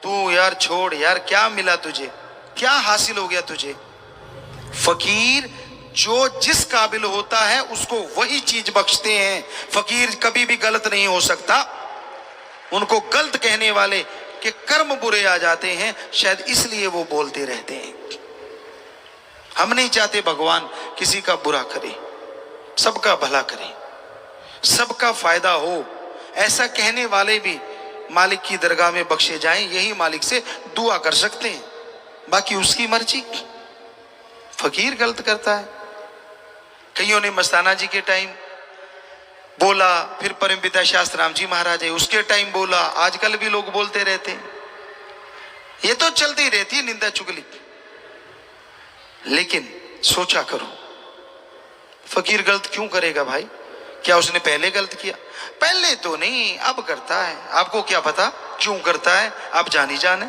तू यार छोड़ यार, क्या मिला तुझे, क्या हासिल हो गया तुझे। फकीर जो जिस काबिल होता है उसको वही चीज बख्शते हैं। फकीर कभी भी गलत नहीं हो सकता। उनको गलत कहने वाले के कर्म बुरे आ जाते हैं, शायद इसलिए वो बोलते रहते हैं। हम नहीं चाहते भगवान किसी का बुरा करे, सबका भला करे, सबका फायदा हो। ऐसा कहने वाले भी मालिक की दरगाह में बख्शे जाएं, यही मालिक से दुआ कर सकते हैं, बाकी उसकी मर्जी। फकीर गलत करता है। कईयों ने मस्ताना जी के टाइम बोला, फिर परम पिता शास्त्र राम जी महाराज है उसके टाइम बोला, आजकल भी लोग बोलते रहते हैं। ये तो चलती रहती है निंदा चुगली। लेकिन सोचा करो, फकीर गलत क्यों करेगा भाई? क्या उसने पहले गलत किया? पहले तो नहीं, अब करता है। आपको क्या पता क्यों करता है, आप जानी जाने।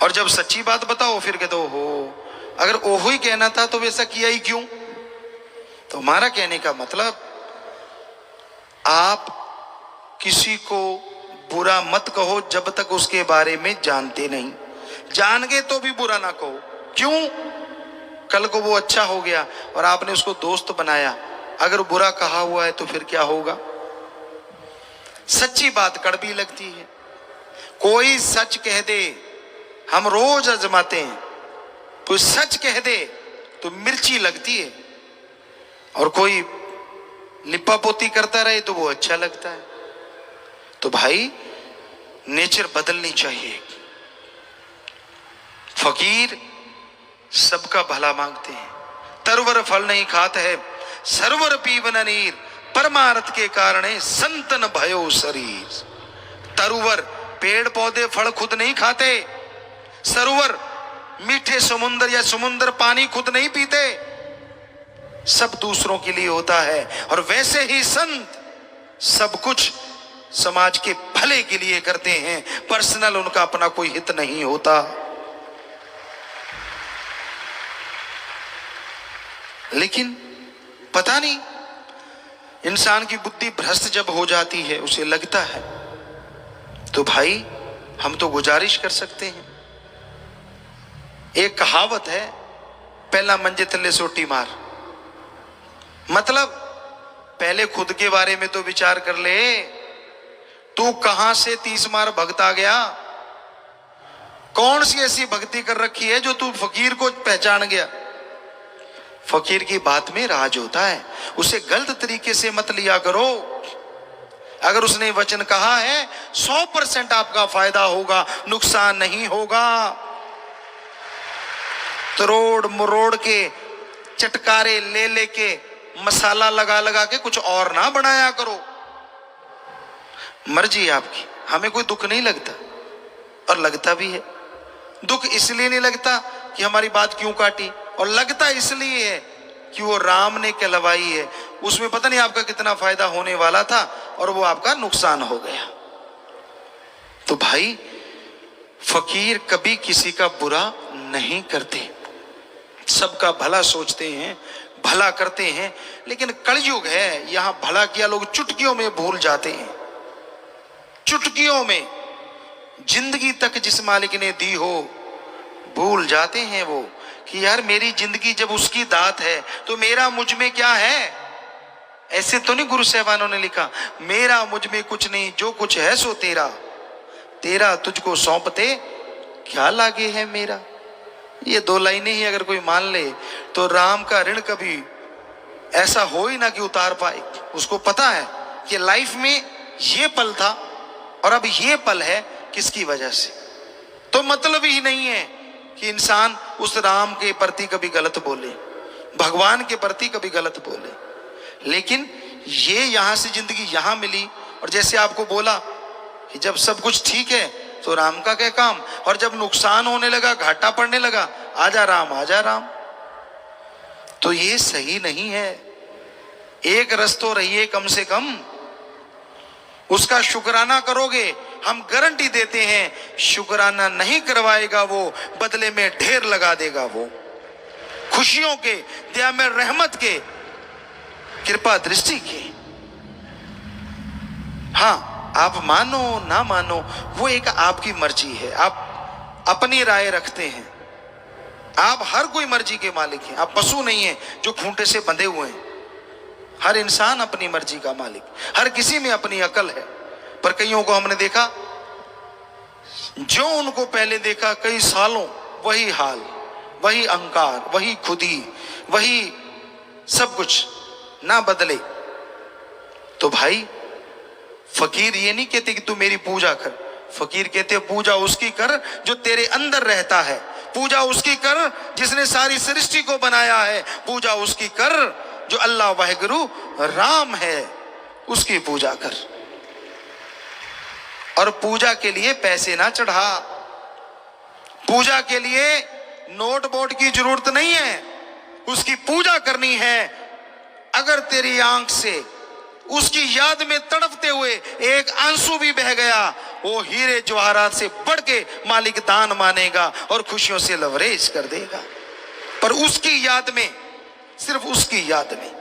और जब सच्ची बात बताओ फिर कहते हो अगर ओहो ही कहना था तो वैसा किया ही क्यों। तो हमारा कहने का मतलब, आप किसी को बुरा मत कहो जब तक उसके बारे में जानते नहीं। जान गए तो भी बुरा ना कहो। क्यों? कल को वो अच्छा हो गया और आपने उसको दोस्त बनाया, अगर बुरा कहा हुआ है तो फिर क्या होगा। सच्ची बात कड़वी लगती है। कोई सच कह दे, हम रोज आजमाते हैं, कोई सच कह दे तो मिर्ची लगती है, और कोई लिपा पोती करता रहे तो वो अच्छा लगता है। तो भाई नेचर बदलनी चाहिए। फकीर सबका भला मांगते हैं, तरवर फल नहीं खाते है, सरवर पीवन नीर, परमार्थ के कारण संतन भयो शरीर। तरुवर पेड़ पौधे फल खुद नहीं खाते, सरोवर मीठे समुद्र या समुद्र पानी खुद नहीं पीते, सब दूसरों के लिए होता है, और वैसे ही संत सब कुछ समाज के भले के लिए करते हैं, पर्सनल उनका अपना कोई हित नहीं होता। लेकिन पता नहीं, इंसान की बुद्धि भ्रष्ट जब हो जाती है, उसे लगता है, तो भाई हम तो गुजारिश कर सकते हैं। एक कहावत है, पहला मंजे तले सोटी मार। मतलब पहले खुद के बारे में तो विचार कर ले, तू कहां से 30 मार भगता गया? कौन सी ऐसी भक्ति कर रखी है जो तू फकीर को पहचान गया? फकीर की बात में राज होता है, उसे गलत तरीके से मत लिया करो। अगर उसने वचन कहा है 100% आपका फायदा होगा, नुकसान नहीं होगा। तरोड़ मरोड़ के, चटकारे ले लेके, मसाला लगा लगा के कुछ और ना बनाया करो। मर्जी आपकी, हमें कोई दुख नहीं लगता, और लगता भी है। दुख इसलिए नहीं लगता कि हमारी बात क्यों काटी, और लगता इसलिए है कि वो राम ने कहलवाई है, उसमें पता नहीं आपका कितना फायदा होने वाला था और वो आपका नुकसान हो गया। तो भाई फकीर कभी किसी का बुरा नहीं करते, सबका भला सोचते हैं, भला करते हैं। लेकिन कलयुग है, यहां भला किया लोग चुटकियों में भूल जाते हैं। चुटकियों में जिंदगी तक जिस मालिक ने दी हो भूल जाते हैं वो, कि यार मेरी जिंदगी जब उसकी दात है तो मेरा मुझ में क्या है। ऐसे तो नहीं गुरु साहबानों ने लिखा, मेरा मुझ में कुछ नहीं, जो कुछ है सो तेरा, तेरा तुझको सौंपते क्या लागे है मेरा। ये 2 लाइनें ही अगर कोई मान ले तो राम का ऋण कभी ऐसा हो ही ना कि उतार पाए। उसको पता है कि लाइफ में ये पल था और अब ये पल है, किसकी वजह से। तो मतलब ही नहीं है कि इंसान उस राम के प्रति कभी गलत बोले, भगवान के प्रति कभी गलत बोले। लेकिन ये यहां से जिंदगी यहां मिली, और जैसे आपको बोला कि जब सब कुछ ठीक है तो राम का क्या काम, और जब नुकसान होने लगा, घाटा पड़ने लगा, आजा राम आजा राम। तो ये सही नहीं है। एक रस तो रहिए कम से कम, उसका शुक्राना करोगे, हम गारंटी देते हैं शुक्राना नहीं करवाएगा वो, बदले में ढेर लगा देगा वो खुशियों के, दया में रहमत के, कृपा दृष्टि के। हाँ, आप मानो ना मानो वो एक आपकी मर्जी है, आप अपनी राय रखते हैं। आप हर कोई मर्जी के मालिक हैं, आप पशु नहीं हैं जो खूंटे से बंधे हुए हैं। हर इंसान अपनी मर्जी का मालिक, हर किसी में अपनी अकल है। पर कईयों को हमने देखा, जो उनको पहले देखा कई सालों वही हाल, वही अहंकार, वही खुदी, वही सब कुछ, ना बदले। तो भाई फकीर ये नहीं कहते कि तू मेरी पूजा कर, फकीर कहते पूजा उसकी कर जो तेरे अंदर रहता है, पूजा उसकी कर जिसने सारी सृष्टि को बनाया है, पूजा उसकी कर जो अल्लाह वाहिगुरु राम है, उसकी पूजा कर। और पूजा के लिए पैसे ना चढ़ा, पूजा के लिए नोट बोट की जरूरत नहीं है, उसकी पूजा करनी है। अगर तेरी आंख से उसकी याद में तड़पते हुए एक आंसू भी बह गया, वो हीरे जवाहरात से बढ़ के मालिक दान मानेगा और खुशियों से लवरेज कर देगा। पर उसकी याद में, सिर्फ उसकी याद में।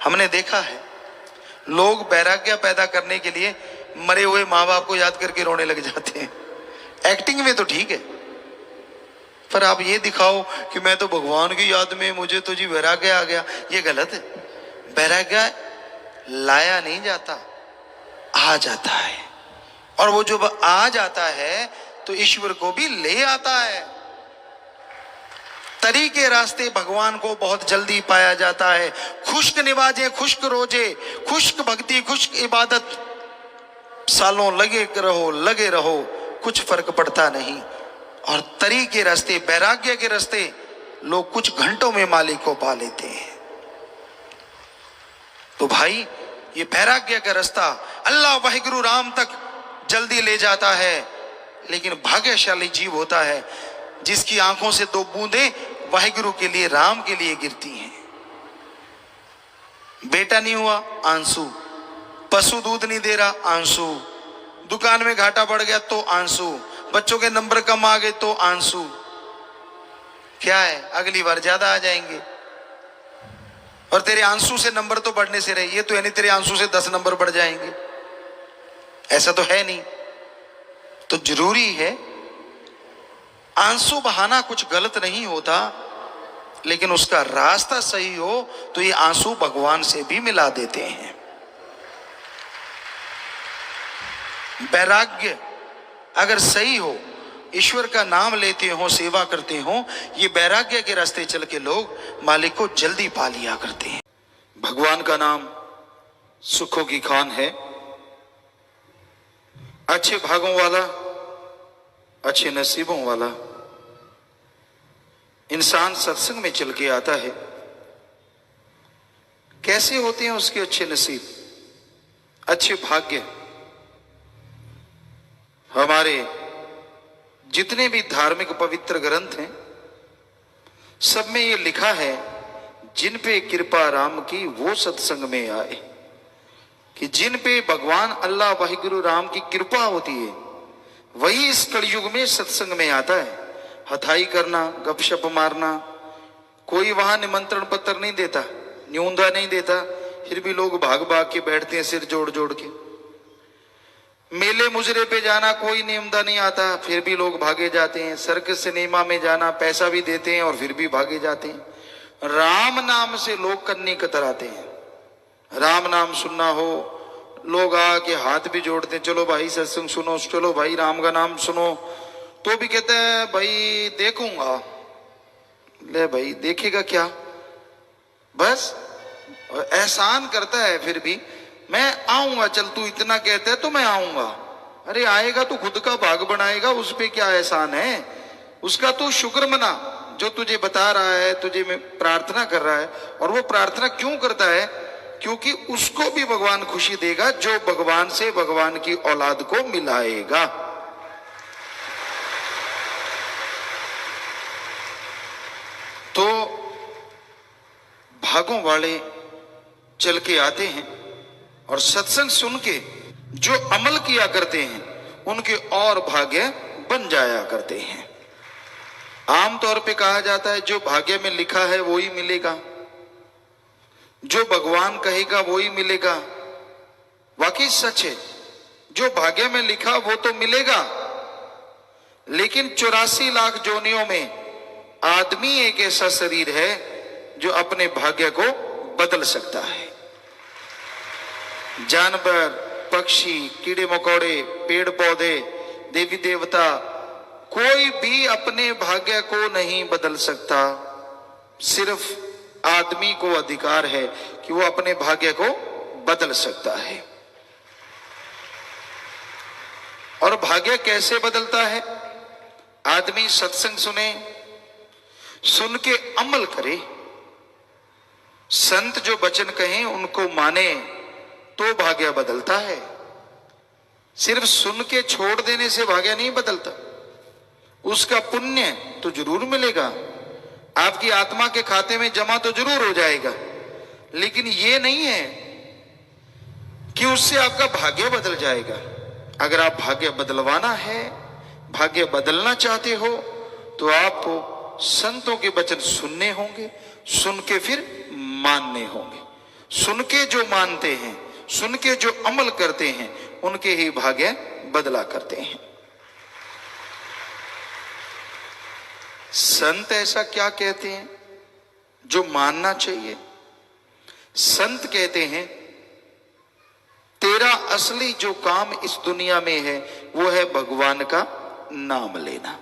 हमने देखा है लोग वैराग्य पैदा करने के लिए मरे हुए माँ बाप को याद करके रोने लग जाते हैं। एक्टिंग में तो ठीक है, पर आप ये दिखाओ कि मैं तो भगवान की याद में, मुझे तो जी वैराग्य आ गया, ये गलत है। वैराग्य लाया नहीं जाता, आ जाता है, और वो जो आ जाता है तो ईश्वर को भी ले आता है। तरीके रास्ते भगवान को बहुत जल्दी पाया जाता है। खुश्क निवाजे, खुश्क रोजे, खुश्क भक्ति, खुश्क इबादत, सालों लगे रहो, कुछ फर्क पड़ता नहीं। और तरीके रास्ते, वैराग्य के रास्ते लोग कुछ घंटों में मालिक को पा लेते हैं। तो भाई ये वैराग्य का रास्ता अल्लाह वाहिगुरु राम तक जल्दी ले जाता है। लेकिन भाग्यशाली जीव होता है जिसकी आंखों से 2 बूंदें वाहिगुरु के लिए, राम के लिए गिरती हैं। बेटा नहीं हुआ, आंसू। पशु दूध नहीं दे रहा, आंसू। दुकान में घाटा बढ़ गया तो आंसू। बच्चों के नंबर कम आ गए तो आंसू। क्या है, अगली बार ज्यादा आ जाएंगे। और तेरे आंसू से नंबर तो बढ़ने से रहे, ये तो यानी तेरे आंसू से 10 नंबर बढ़ जाएंगे, ऐसा तो है नहीं। तो जरूरी है, आंसू बहाना कुछ गलत नहीं होता, लेकिन उसका रास्ता सही हो तो ये आंसू भगवान से भी मिला देते हैं। वैराग्य अगर सही हो, ईश्वर का नाम लेते हो, सेवा करते हो, ये वैराग्य के रास्ते चल के लोग मालिक को जल्दी पा लिया करते हैं। भगवान का नाम सुखों की खान है, अच्छे भागों वाला, अच्छे नसीबों वाला। इंसान सत्संग में चल के आता है, कैसे होते हैं उसके अच्छे नसीब, अच्छे भाग्य। हमारे जितने भी धार्मिक पवित्र ग्रंथ हैं, सब में ये लिखा है, जिन पे कृपा राम की वो सत्संग में आए। कि जिन पे भगवान अल्लाह वाहिगुरु राम की कृपा होती है, वही इस कलयुग में सत्संग में आता है। हथाई करना, गपशप मारना, कोई वहां निमंत्रण पत्र नहीं देता, न्योंदा नहीं देता, फिर भी लोग भाग भाग के बैठते हैं सिर जोड़ जोड़ के। मेले मुजरे पे जाना, कोई नियमदा नहीं आता, फिर भी लोग भागे जाते हैं। सर्कस सिनेमा में जाना, पैसा भी देते हैं और फिर भी भागे जाते हैं। राम नाम से लोग कन्नी कतराते हैं। राम नाम सुनना हो, लोग आके हाथ भी जोड़ते हैं, चलो भाई सत्संग सुनो, चलो भाई राम का नाम सुनो, तो भी कहते हैं भाई देखूंगा। ले भाई देखेगा क्या, बस एहसान करता है, फिर भी मैं आऊंगा, चल तू इतना कहता है तो मैं आऊंगा। अरे आएगा तो खुद का भाग बनाएगा, उस पे क्या एहसान है, उसका तो शुक्र मना जो तुझे बता रहा है, तुझे में प्रार्थना कर रहा है। और वो प्रार्थना क्यों करता है, क्योंकि उसको भी भगवान खुशी देगा जो भगवान से भगवान की औलाद को मिलाएगा। तो भागों वाले चल के आते हैं और सत्संग सुन के जो अमल किया करते हैं, उनके और भाग्य बन जाया करते हैं। आमतौर पे कहा जाता है, जो भाग्य में लिखा है वो ही मिलेगा, जो भगवान कहेगा वो ही मिलेगा। वाकई सच है, जो भाग्य में लिखा वो तो मिलेगा, लेकिन 84 लाख जोनियों में आदमी एक ऐसा शरीर है जो अपने भाग्य को बदल सकता है। जानवर, पक्षी, कीड़े मकोड़े, पेड़ पौधे, देवी देवता, कोई भी अपने भाग्य को नहीं बदल सकता। सिर्फ आदमी को अधिकार है कि वो अपने भाग्य को बदल सकता है। और भाग्य कैसे बदलता है? आदमी सत्संग सुने, सुन के अमल करे, संत जो वचन कहें उनको माने, तो भाग्य बदलता है। सिर्फ सुन के छोड़ देने से भाग्य नहीं बदलता, उसका पुण्य तो जरूर मिलेगा, आपकी आत्मा के खाते में जमा तो जरूर हो जाएगा, लेकिन ये नहीं है कि उससे आपका भाग्य बदल जाएगा। अगर आप भाग्य बदलवाना है, भाग्य बदलना चाहते हो, तो आपको संतों के वचन सुनने होंगे, सुन के फिर मानने होंगे। सुन के जो मानते हैं, सुन के जो अमल करते हैं, उनके ही भाग्य बदला करते हैं। संत ऐसा क्या कहते हैं जो मानना चाहिए? संत कहते हैं, तेरा असली जो काम इस दुनिया में है वो है भगवान का नाम लेना।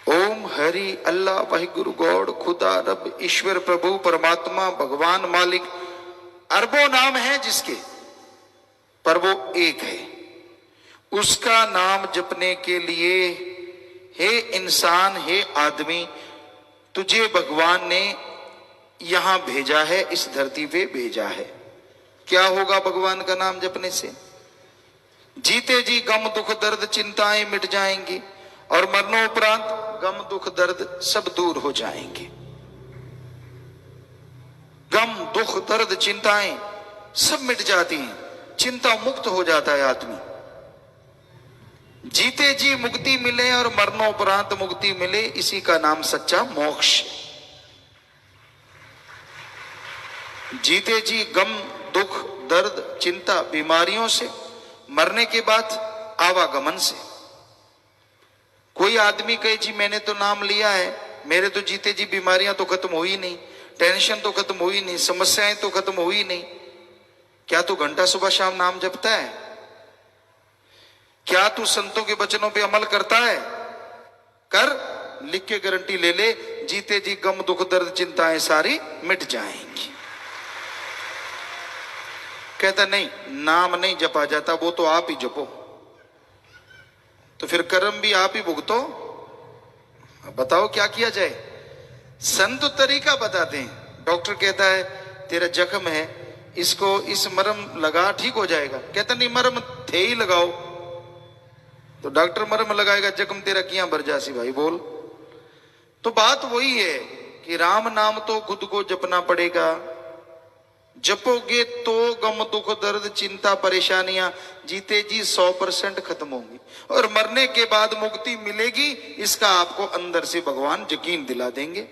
ओम हरि अल्लाह वाहिगुरु गॉड, खुदा रब ईश्वर प्रभु परमात्मा भगवान मालिक, अरबों नाम है जिसके, पर वो एक है। उसका नाम जपने के लिए, हे इंसान, हे आदमी, तुझे भगवान ने यहां भेजा है, इस धरती पे भेजा है। क्या होगा भगवान का नाम जपने से? जीते जी गम दुख दर्द चिंताएं मिट जाएंगी और मरणोपरांत गम दुख दर्द सब दूर हो जाएंगे। गम दुख दर्द चिंताएं सब मिट जाती हैं, चिंता मुक्त हो जाता है आदमी। जीते जी मुक्ति मिले और मरणोपरांत मुक्ति मिले, इसी का नाम सच्चा मोक्ष। जीते जी गम दुख दर्द चिंता बीमारियों से, मरने के बाद आवागमन से। कोई आदमी कहे जी मैंने तो नाम लिया है, मेरे तो जीते जी बीमारियां तो खत्म हुई नहीं, टेंशन तो खत्म हुई नहीं, समस्याएं तो खत्म हुई नहीं। क्या तू घंटा सुबह शाम नाम जपता है? क्या तू संतों के वचनों पे अमल करता है? कर, लिख के गारंटी ले ले, जीते जी गम दुख दर्द चिंताएं सारी मिट जाएंगी। कहता नहीं, नाम नहीं जपा जाता, वो तो आप ही जपो। तो फिर कर्म भी आप ही भुगतो। बताओ क्या किया जाए? संत तरीका बताते हैं। डॉक्टर कहता है तेरा जख्म है, इसको इस मरहम लगा ठीक हो जाएगा। कहता नहीं, मरहम थे ही लगाओ। तो डॉक्टर मरहम लगाएगा, जख्म तेरा किया भर जासी भाई बोल। तो बात वही है कि राम नाम तो खुद को जपना पड़ेगा। जपोगे तो गम दुख दर्द चिंता परेशानियां जीते जी 100% खत्म होंगी और मरने के बाद मुक्ति मिलेगी, इसका आपको अंदर से भगवान यकीन दिला देंगे,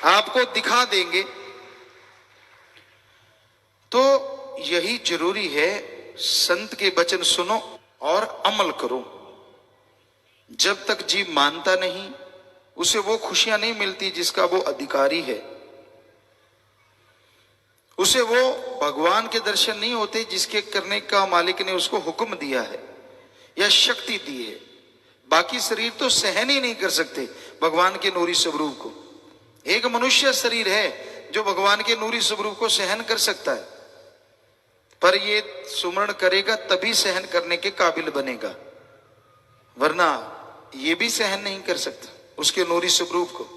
आपको दिखा देंगे। तो यही जरूरी है, संत के वचन सुनो और अमल करो। जब तक जीव मानता नहीं, उसे वो खुशियां नहीं मिलती जिसका वो अधिकारी है। उसे वो भगवान के दर्शन नहीं होते जिसके करने का मालिक ने उसको हुक्म दिया है या शक्ति दी है। बाकी शरीर तो सहन ही नहीं कर सकते भगवान के नूरी स्वरूप को। एक मनुष्य शरीर है जो भगवान के नूरी स्वरूप को सहन कर सकता है, पर ये सुमरण करेगा तभी सहन करने के काबिल बनेगा, वरना ये भी सहन नहीं कर सकता उसके नूरी स्वरूप को।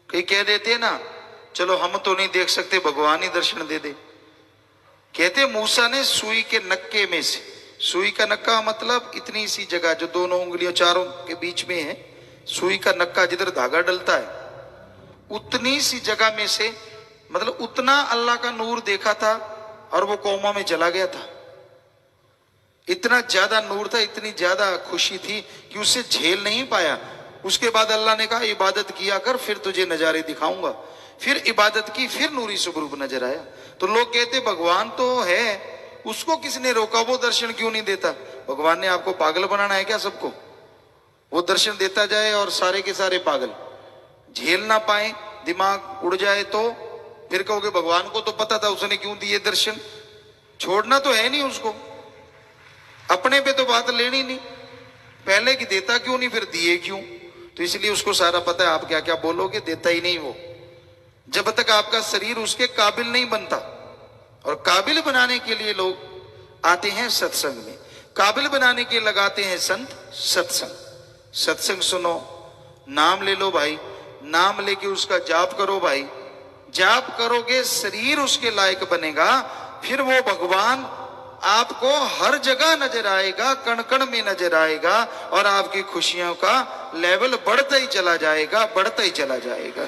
कई कह देते हैं ना, चलो हम तो नहीं देख सकते, भगवान ही दर्शन दे दे। कहते मूसा ने सुई के नक्के में से, सुई का नक्का मतलब इतनी सी जगह जो दोनों उंगलियों चारों के बीच में है, सुई का नक्का जिधर धागा डलता है, उतनी सी जगह में से, मतलब उतना अल्लाह का नूर देखा था और वो कोमा में चला गया था। इतना ज्यादा नूर था, इतनी ज्यादा खुशी थी कि उसे झेल नहीं पाया। उसके बाद अल्लाह ने कहा इबादत किया कर, फिर तुझे नजारे दिखाऊंगा। फिर इबादत की, फिर नूरी स्वरूप नजर आया। तो लोग कहते भगवान तो है, उसको किसने रोका, वो दर्शन क्यों नहीं देता? भगवान ने आपको पागल बनाना है क्या सबको? वो दर्शन देता जाए और सारे के सारे पागल झेल ना पाए, दिमाग उड़ जाए, तो फिर कहोगे भगवान को तो पता था, उसने क्यों दिए दर्शन? छोड़ना तो है नहीं उसको, अपने पे तो बात लेनी नहीं। पहले की देता क्यों नहीं, फिर दिए क्यों? तो इसलिए उसको सारा पता है आप क्या क्या बोलोगे, देता ही नहीं वो, जब तक आपका शरीर उसके काबिल नहीं बनता। और काबिल बनाने के लिए लोग आते हैं सत्संग में, काबिल बनाने के लगाते हैं संत सत्संग। सत्संग सुनो, नाम ले लो भाई, नाम लेके उसका जाप करो भाई। जाप करोगे शरीर उसके लायक बनेगा, फिर वो भगवान आपको हर जगह नजर आएगा, कण कण में नजर आएगा और आपकी खुशियों का लेवल बढ़ता ही चला जाएगा, बढ़ता ही चला जाएगा।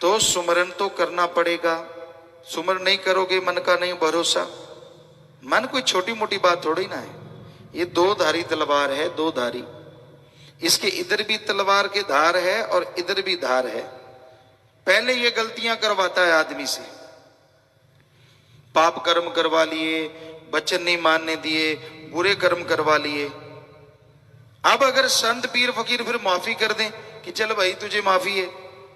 तो सुमरन तो करना पड़ेगा। सुमरन नहीं करोगे, मन का नहीं भरोसा। मन कोई छोटी मोटी बात थोड़ी ना है, ये दो धारी तलवार है, दो धारी। इसके इधर भी तलवार के धार है और इधर भी धार है। पहले ये गलतियां करवाता है आदमी से, पाप कर्म करवा लिए, वचन नहीं मानने दिए, बुरे कर्म करवा लिए। अब अगर संत पीर फकीर फिर माफी कर दें कि चल भाई तुझे माफी है,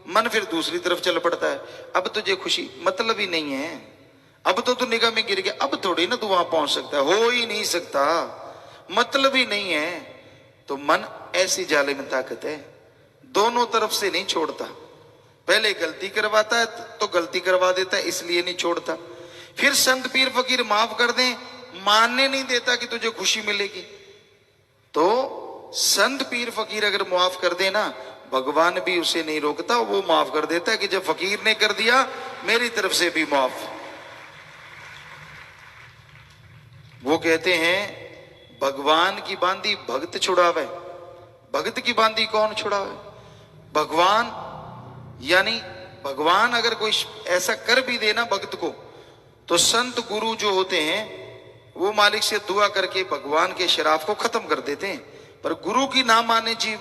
मन फिर दूसरी तरफ चल पड़ता है। अब तुझे खुशी, मतलब ही नहीं है, अब तो तू निगाह में गिर गया, अब थोड़ी ना तू वहां पहुंच सकता है, हो ही नहीं सकता, मतलब ही नहीं है। तो मन ऐसी जालिम ताकत है, दोनों तरफ से नहीं छोड़ता। पहले गलती करवाता है तो गलती करवा देता है, इसलिए नहीं छोड़ता। फिर संत पीर फकीर माफ कर दें, मानने नहीं देता कि तुझे खुशी मिलेगी। तो संत पीर फकीर अगर माफ कर देना, भगवान भी उसे नहीं रोकता, वो माफ कर देता है कि जब फकीर ने कर दिया मेरी तरफ से भी माफ। वो कहते हैं भगवान की बांधी भक्त छुड़ावे। भक्त की बांधी कौन छुड़ावे? भगवान यानी भगवान अगर कोई ऐसा कर भी देना भक्त को, तो संत गुरु जो होते हैं वो मालिक से दुआ करके भगवान के शराफ को खत्म कर देते हैं। पर गुरु की ना माने जीव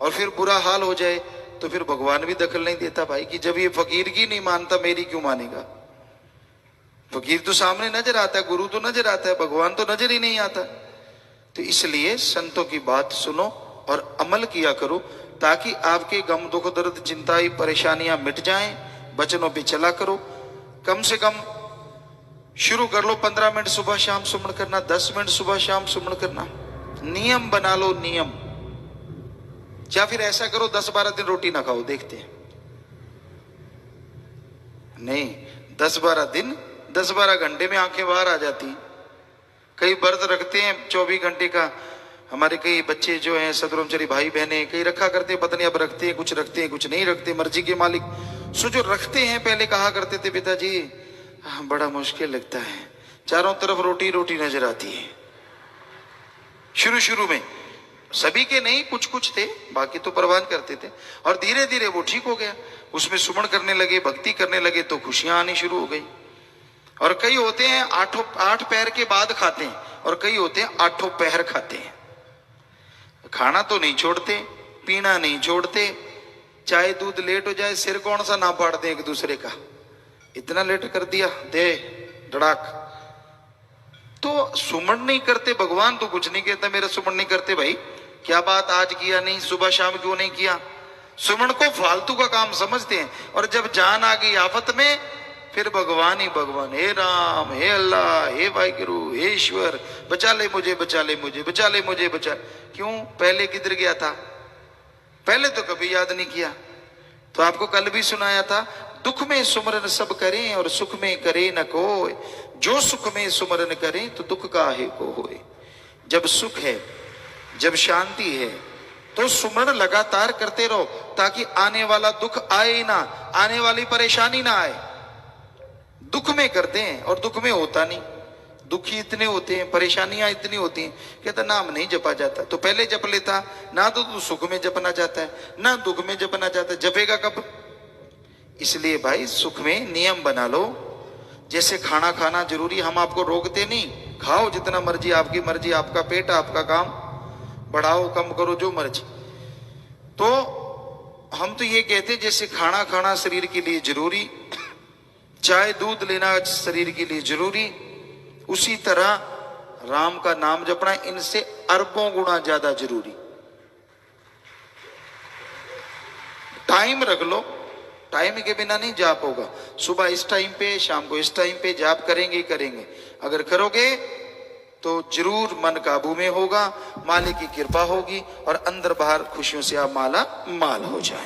और फिर बुरा हाल हो जाए तो फिर भगवान भी दखल नहीं देता भाई, कि जब ये फकीर की नहीं मानता मेरी क्यों मानेगा। फकीर तो सामने नजर आता है, गुरु तो नजर आता है, भगवान तो नजर ही नहीं आता। तो इसलिए संतों की बात सुनो और अमल किया करो, ताकि आपके गम दुख दर्द चिंताएं परेशानियां मिट जाएं। वचनों पे चला करो। कम से कम शुरू कर लो 15 मिनट सुबह शाम सुमन करना, 10 मिनट सुबह शाम सुमन करना। नियम बना लो, नियम। या फिर ऐसा करो 10-12 दिन रोटी ना खाओ, देखते हैं। नहीं, 10-12 दिन 10-12 घंटे में आंखें बाहर आ जाती। कई व्रत रखते हैं 24 घंटे का। हमारे कई बच्चे जो हैं सदब्रह्मचारी भाई बहने, कई रखा करते हैं, पत्नी अब रखते हैं, कुछ नहीं रखते, मर्जी के मालिक। सो जो रखते हैं, पहले कहा करते थे पिताजी बड़ा मुश्किल लगता है, चारों तरफ रोटी रोटी नजर आती है। शुरू में सभी के नहीं, कुछ थे, बाकी तो परवान करते थे। और धीरे धीरे वो ठीक हो गया, उसमें सुमन करने लगे, भक्ति करने लगे, तो खुशियां आनी शुरू हो गई। और कई होते हैं 8 पहर के बाद खाते हैं, और कई होते हैं 8 पहर खाते हैं। खाना तो नहीं छोड़ते, पीना नहीं छोड़ते, चाहे दूध लेट हो जाए, सिर कौन सा ना पाड़ दे एक दूसरे का, इतना लेट कर दिया दे धड़ाक। तो सुमन नहीं करते, भगवान तो कुछ नहीं कहता मेरा सुमन नहीं करते। भाई क्या बात, आज किया नहीं, सुबह शाम क्यों नहीं किया। सुमन को फालतू का काम समझते हैं। और जब जान आ गई आफत में, फिर भगवान ही भगवान, हे राम, हे अल्लाह, हे वाहिगुरु, हे ईश्वर, बचा ले मुझे, बचा ले मुझे, बचा ले मुझे, बचा। क्यों? पहले किधर गया था? पहले तो कभी याद नहीं किया। तो आपको कल भी सुनाया था, दुख में सुमरन सब करें और सुख में करे न कोई, जो सुख में सुमरन करें तो दुख काहे को होए। जब सुख है, जब शांति है, तो सुमरन लगातार करते रहो, ताकि आने वाला दुख आए ना, आने वाली परेशानी ना आए। दुख में करते हैं और दुख में होता नहीं। दुखी इतने होते हैं, परेशानियां इतनी होती हैं, कहता नाम नहीं जपा जाता। तो पहले जप लेता ना, तो तू सुख में जपना चाहता है ना दुख में जपना चाहता है, जपेगा कब। इसलिए भाई सुख में नियम बना लो। जैसे खाना खाना जरूरी, हम आपको रोकते नहीं, खाओ जितना मर्जी, आपकी मर्जी, आपका पेट, आपका काम, बढ़ाओ कम करो जो मर्जी। तो हम तो ये कहते हैं जैसे खाना खाना शरीर के लिए जरूरी, चाहे दूध लेना शरीर के लिए जरूरी, उसी तरह राम का नाम जपना इनसे अरबों गुना ज्यादा जरूरी। टाइम रख लो, टाइम के बिना नहीं जाप होगा। सुबह इस टाइम पे, शाम को इस टाइम पे जाप करेंगे ही करेंगे। अगर करोगे तो जरूर मन काबू में होगा, मालिक की कृपा होगी और अंदर बाहर खुशियों से आप माला माल हो जाए।